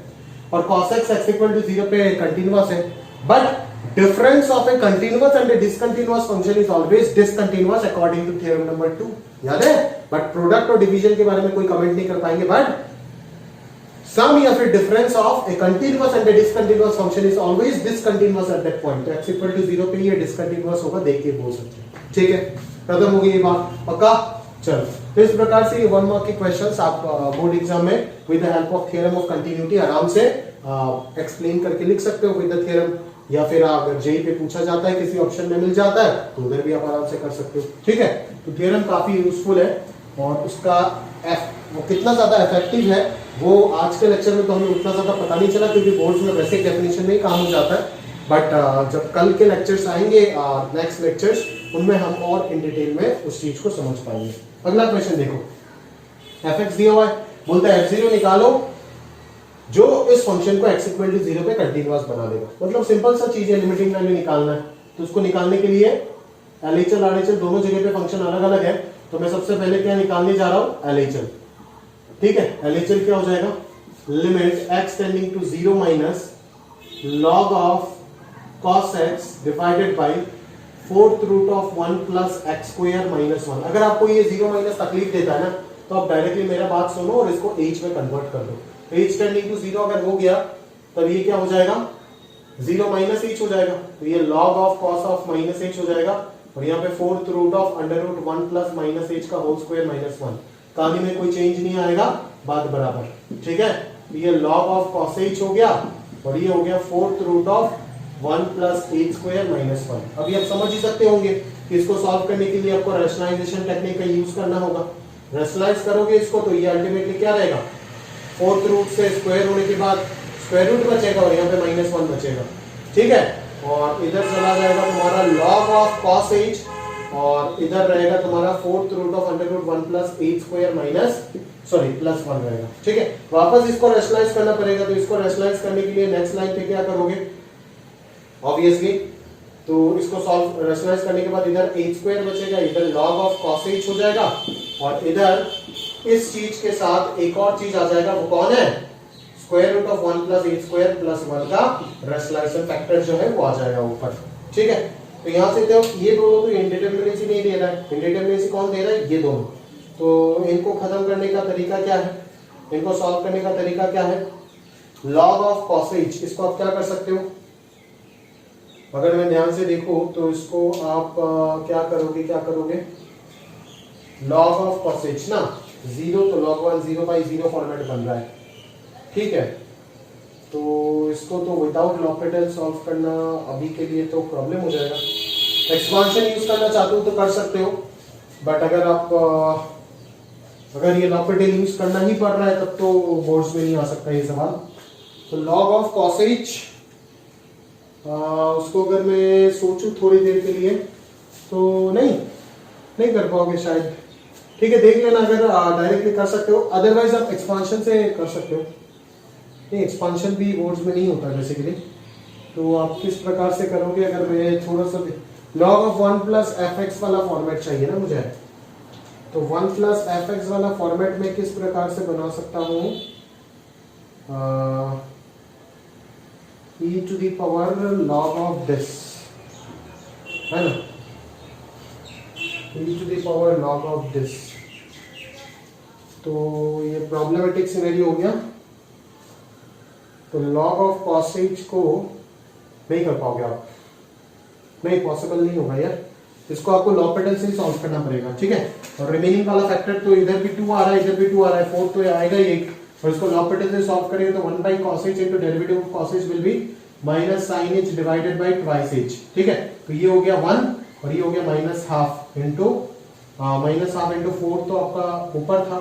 A: और cos x इक्वल टू 0 पे कंटिन्यूअस है, but difference of a continuous and a discontinuous function is always discontinuous according to theorem number 2, याद है। बट प्रोडक्ट और डिवीजन के बारे में कोई कमेंट नहीं कर पाएंगे, बट सम या फिर difference of A continuous and A discontinuous function is always discontinuous at that point. तो x इक्वल टू 0 पे ये डिसकंटिन्यूअस होगा, देख के बोल सकते हैं। ठीक है, खत्म हो गई ये बात, पक्का। चलो, तो इस प्रकार से ये 1 मार्क के क्वेश्चंस आप बोर्ड एग्जाम में with the help of theorem of continuity आराम से एक्सप्लेन करके लिख सकते हो विद द थ्योरम, या फिर अगर जेई पे पूछा जाता है किसी ऑप्शन में मिल जाता है तो उधर भी आप आराम से कर सकते हो। ठीक है, तो थ्योरम काफी यूजफुल है और उसका वो कितना ज्यादा इफेक्टिव है वो आज के लेक्चर में तो हमें उतना ज्यादा पता नहीं चला, क्योंकि बोर्ड्स में वैसे डेफिनेशन में ही काम हो जाता है। बट जब कल के लेक्चर्स आएंगे नेक्स्ट लेक्चर्स, उनमें हम और इन डिटेल में उस चीज को समझ पाएंगे। अगला क्वेश्चन देखो, fx दिया हुआ है, बोलता है f0 निकालो जो इस फंक्शन को x इक्वल टू 0 पे कंटीन्यूअस बना देगा। मतलब सिंपल सा चीज है, लिमिटिंग वैल्यू निकालना है, तो उसको निकालने के लिए LHL RHL दोनों जगह पे फंक्शन अलग अलग है, तो मैं सबसे पहले क्या निकालने जा रहा हूं, LHL। ठीक है, LHL क्या हो जाएगा, limit x tending to 0 minus log of cos x divided by fourth root of 1 plus x square minus 1। अगर आपको ये 0 माइनस तकलीफ देता है ना, तो आप डायरेक्टली मेरा बात सुनो और इसको h में कन्वर्ट कर दो। h टेंडिंग टू 0 अगर हो गया तब ये क्या हो जाएगा, 0 माइनस h हो जाएगा, तो ये log of cos of minus h हो जाएगा, और यहाँ पे fourth root of under root 1 plus minus h का होल स्क्वायर माइनस 1। कहानी में कोई चेंज नहीं आएगा, बात बराबर। ठीक है, ये log ऑफ cos h हो गया और ये हो गया fourth root of 1 plus h square minus 1। अभी आप समझ ही सकते होंगे कि इसको सॉल्व करने के लिए आपको रैशनलाइजेशन टेक्निक का यूज करना होगा। रैशनलाइज करोगे इसको तो ये अल्टीमेटली क्या रहेगा, फोर्थ रूट से स्क्वायर होने के बाद स्क्वायर रूट बचेगा और यहाँ पे माइनस 1 बचेगा। ठीक है, और इधर चला जाएगा तुम्हारा log ऑफ cos h और इधर रहेगा तुम्हारा fourth root of under root 1 plus h square minus plus 1 रहेगा। ठीक है, वापस इसको रैशनलाइज करना पड़ेगा, तो इसको रैशनलाइज करने के लिए नेक्स्ट लाइन पे क्या करोगे, ऑब्वियसली तो इसको सॉल्व रैशनलाइज करने के बाद इधर h स्क्वायर बचेगा, इधर log ऑफ cos h हो जाएगा, और इधर इस चीज के साथ एक और चीज आ जाएगा, वो कौन है, square root of 1 plus h square plus 1 का रैशनलाइजेशन फैक्टर जो है वो आ जाएगा ऊपर। ठीक है, तो यहां से तो ये दोनों तो इंडिटरमिनेसी नहीं दे रहा है, इंडिटरमिनेसी कौन दे रहा है, ये दोनों। तो इनको खत्म करने का तरीका क्या है, इनको सॉल्व करने का तरीका क्या है, log ऑफ cos h, इसको आप क्या कर सकते हो, अगर मैं ध्यान से देखूं तो इसको आप क्या करोगे, log ऑफ cos h ना 0, तो log 1 0/0 फॉर्मेट बन रहा है। ठीक है, तो इसको तो विदाउट लॉपिटल सॉल्व करना अभी के लिए तो प्रॉब्लम हो जाएगा। एक्सपांशन यूज करना चाहते हो तो कर सकते हो, बट अगर आप अगर ये लॉपिटल यूज करना ही पड़ रहा है तब तो बोर्ड्स में नहीं आ सकता ये सवाल। तो log ऑफ cos h उसको अगर मैं सोचूं थोड़ी देर के लिए तो नहीं कर पाओगे शायद। ठीक है, देख लेना, अगर डायरेक्टली कर सकते हो, अदरवाइज आप एक्सपांशन से कर सकते हो। नहीं, एक्सपांशन भी बोर्ड्स में नहीं होता बेसिकली, तो आप किस प्रकार से करोगे, अगर मैं थोड़ा सा log ऑफ 1 प्लस fx वाला फॉर्मेट चाहिए ना मुझे, तो 1 प्लस fx वाला फॉर्मेट में किस प्रकार से बना सकता हूं, e to the power log of this, है ना, e to the power log of this. तो ये प्रॉब्लमेटिक सिनेरियो हो गया, तो log ऑफ cos h को नहीं कर पाओगे आप, नहीं पॉसिबल नहीं होगा यार, इसको आपको लॉपिटल से ही सॉल्व करना पड़ेगा। ठीक है, और रिमेनिंग वाला फैक्टर तो इधर भी 2 आ रहा है, इधर भी 2 आ रहा है, फोर्थ तो आएगा ही एक, और इसको लॉपिटल से सॉल्व करेंगे तो 1/cos h into derivative of cos h will be minus sin h divided by twice h। ठीक है, तो ये हो गया 1 और ये हो गया माइनस हाफ इनटू 4 तो आपका ऊपर था,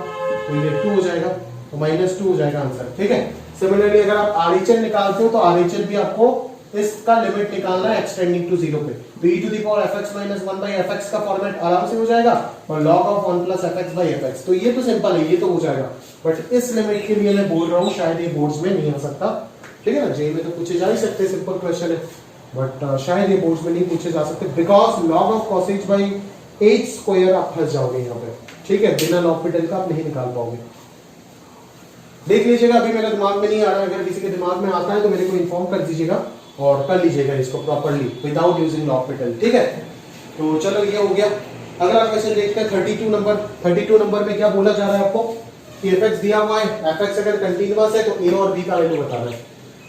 A: तो ये 2 हो जाएगा, तो -2 हो जाएगा आंसर। ठीक है, सिमिलरली अगर आप RHL निकालते हो तो RHL भी आपको इसका लिमिट निकालना है एक्सटेंडिंग टू 0 पे, तो e to the power fx minus 1 by fx का फॉर्मेट आराम से हो जाएगा और log of 1 plus fx by fx, तो ये तो सिंपल है, ये तो हो जाएगा। बट इस लिमिट के लिए मैं बोल रहा हूँ शायद ये बोर्ड्स में नहीं आ सकता, ठीक है ना, जे में तो पूछे जा ही सकते, सिंपल क्वेश्चन है, बट शायद ये बोर्ड्स में नहीं पूछे जा सकते because log of cos h by h square आप फंस जाओगे यहाँ पे, ठीक है, बिना l'Hopital का आप नहीं निकाल पाओगे। देख लीजिएगा, अभी मेरे दिमाग में नहीं आ रहा है, अगर किसी के दिमाग में आता है तो मेरे को इन्फॉर्म कर दीजिएगा और कर लीजिएगा इसको प्रॉपर्ली विदाउट यूजिंग l'Hopital, ठीक है। तो चलो ये हो गया। अगला क्वेश्चन देखते हैं 32 नंबर। 32 नंबर में क्या बोला जा रहा है आपको कि fx दिया हुआ है, fx अगर कंटीन्यूअस है तो a और b का वैल्यू बताना है,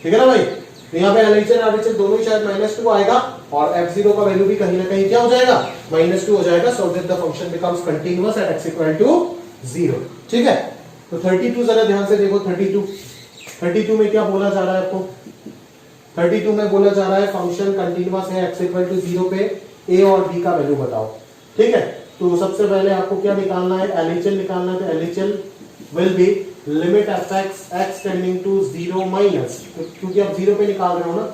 A: ठीक है ना भाई। तो यहाँ पे LHS RHS दोनों ही शायद -2 आएगा और f0 का वैल्यू भी कहीं ना कहीं क्या हो जाएगा, -2 हो जाएगा, so that the function becomes continuous at x equal to 0, ठीक है। तो 32 जरा ध्यान से देखो, 32 में क्या बोला जा रहा है आपको, 32 में बोला जा रहा है फंक्शन कंटीन्यूअस है, x इक्वल टू 0 पे a और b का वैल्यू बताओ, ठीक है। तो सबसे पहले आपको क्या निकालना है, LHL निकालना है, तो LHL will be limit fx x tending to 0 minus, क्योंकि आप 0 पे निकाल रहे हो ना,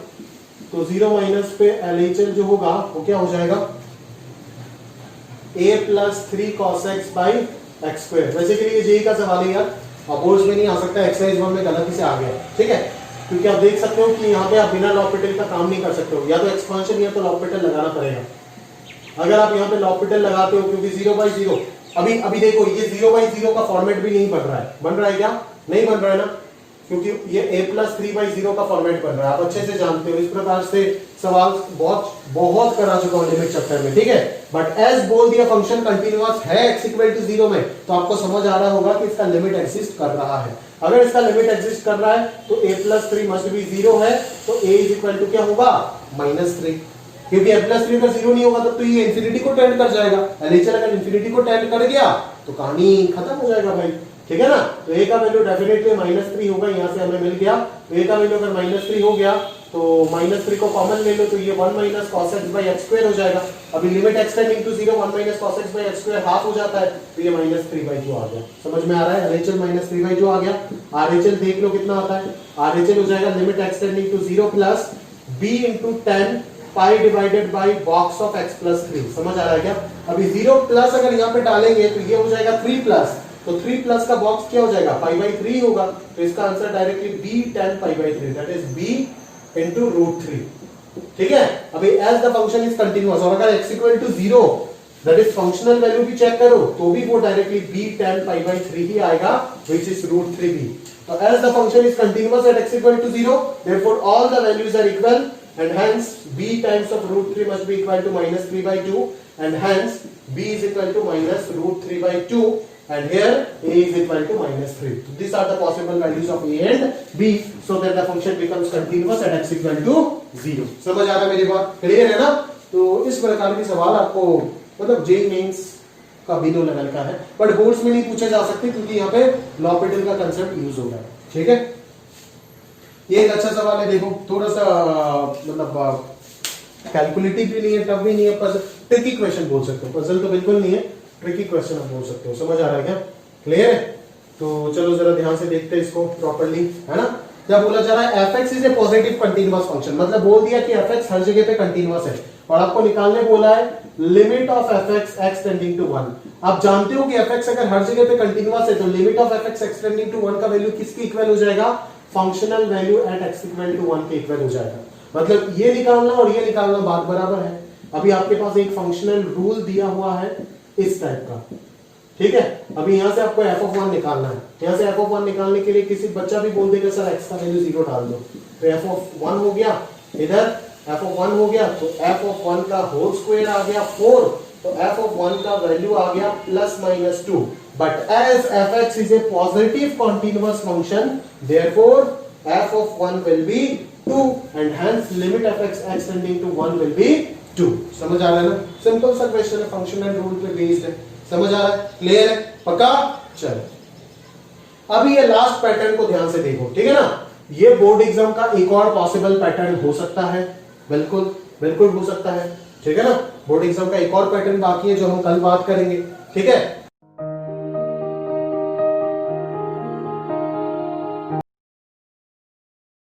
A: तो 0 माइनस पे LHL जो होगा वो क्या हो जाएगा, a plus 3 cos x by x square. वैसे के लिए जेई का सवाल है यार, और बोर्ड्स में नहीं आ सकता, एक्सरसाइज 1 में गलती से आ गया, ठीक है, क्योंकि आप देख सकते हो कि यहाँ पे आप बिना l'Hopital का काम नहीं कर सकते हो, या तो एक्सपांशन या तो l'Hopital लगाना पड़ेगा। अगर आप यहाँ पे l'Hopital लगाते हो, क्योंकि 0/0 अभी देखो ये 0/0 का फॉर्मेट भी नहीं बन रहा है, बन रहा है क्या, नहीं बन रहा है ना, क्योंकि ये a प्लस 3/0 का फॉर्मेट बन रहा है, आप अच्छे से जानते हो, इस प्रकार से सवाल बहुत करा चुका हूं लिमिट चैप्टर में, ठीक है। बट एज बोल दिया फंक्शन कंटीन्यूअस है x इक्वल टू 0 में, तो आपको समझ आ रहा होगा कि इसका लिमिट एग्जिस्ट कर रहा है। अगर इसका लिमिट एग्जिस्ट कर रहा है तो a प्लस 3 मस्ट बी 0 है, तो a इज इक्वल टू क्या होगा, -3, क्योंकि a प्लस 3 का 0 नहीं होगा तो ये इंफिनिटी को टेंड कर जाएगा। LHL अगर इंफिनिटी को टेंड कर गया तो कहानी खत्म हो जाएगा भाई, ठीक है ना। तो a का वैल्यू डेफिनेटली -3 होगा, यहाँ से हमें मिल गया, तो a का वैल्यू अगर -3 हो गया तो -3 को कॉमन ले लो, तो ये 1 minus cos x by x square हो जाएगा। अभी limit x tending to 0 1 minus cos x by x square half हो जाता है, तो ये -3/2 आ गया, समझ में आ रहा है। LHL -3/2 आ गया। RHL देख लो कितना आता है, RHL हो जाएगा limit x tending to 0 plus b into 10 pi divided by box of x plus 3, समझ आ रहा है क्या। अभी 0 प्लस अगर यहाँ पे डालेंगे तो ये हो जाएगा 3 प्लस, तो 3 प्लस का बॉक्स क्या हो जाएगा, π/3 होगा, तो इसका answer directly b 10 π/3, that is b into √3, ठीक है। अभी as the function is continuous, और अगर x equal to 0 that is functional value भी चेक करो तो भी वो डायरेक्टली b 10 π/3 ही आएगा, व्हिच इज √3b। तो as the function is continuous at x equal to 0, therefore all the values are equal and hence b times of √3 must be equal to -3/2, and hence b is equal to -√3/2, and here a is equal to -3. So these are the possible values of a and b, so that the function becomes continuous at x equal to 0. समझ आ रहा है मेरी बात, clear है ना। तो इस प्रकार के सवाल आपको मतलब जेईई मेंस का बिलो लेवल का है, बट बोर्ड्स में नहीं पूछे जा सकते क्योंकि यहाँ पे l'Hopital का कंसेप्ट यूज हो रहा है, ठीक है। ये एक अच्छा सवाल है, देखो थोड़ा सा मतलब कैलकुलेटिव भी नहीं है, टफ भी नहीं है, पजल ट्रिकी क्वेश्चन बोल सकते हो, पजल तो बिल्कुल नहीं है, ट्रिकी क्वेश्चन आप बोल सकते हो, समझ आ रहा है क्या, क्लियर है। तो चलो जरा ध्यान से देखते हैं इसको प्रॉपर्ली, है ना। क्या बोला जा रहा है, fx is a positive continuous function, मतलब बोल दिया कि fx हर जगह पे कंटीन्यूअस है, और आपको निकालने बोला है limit of fx x tending to 1। आप जानते हो कि fx अगर हर जगह पे कंटीन्यूअस है तो limit of fx x tending to 1 का वैल्यू किसके इक्वल हो जाएगा, functional value at x equal to 1 के इक्वल हो जाएगा। मतलब ये निकालना और ये निकालना बात बराबर है। अभी आपके पास एक फंक्शनल रूल दिया हुआ है इस टाइप का, ठीक है। अभी यहां से आपको f(1) निकालना है, यहां से f(1) निकालने के लिए किसी बच्चा भी बोल देगा सर x का वैल्यू 0 डाल दो, तो f(1) हो गया, इधर f(1) हो गया, तो f(1) का होल स्क्वायर आ गया 4, तो f(1) का वैल्यू आ गया +-2। But as fx is a positive continuous function, therefore f(1) will be 2, and hence limit of x tending to 1 will be 2. समझ आ रहा है ना, सिंपल सा क्वेश्चन है, फंक्शनल रूल पे बेस्ड है, समझ आ रहा है, क्लियर है, पक्का। चलो अभी ये लास्ट पैटर्न को ध्यान से देखो, ठीक है ना। ये बोर्ड एग्जाम का एक और पॉसिबल पैटर्न हो सकता है, बिल्कुल बिल्कुल हो सकता है, ठीक है ना। बोर्ड एग्जाम का एक और पैटर्न बाकी है जो हम कल बात करेंगे, ठीक है।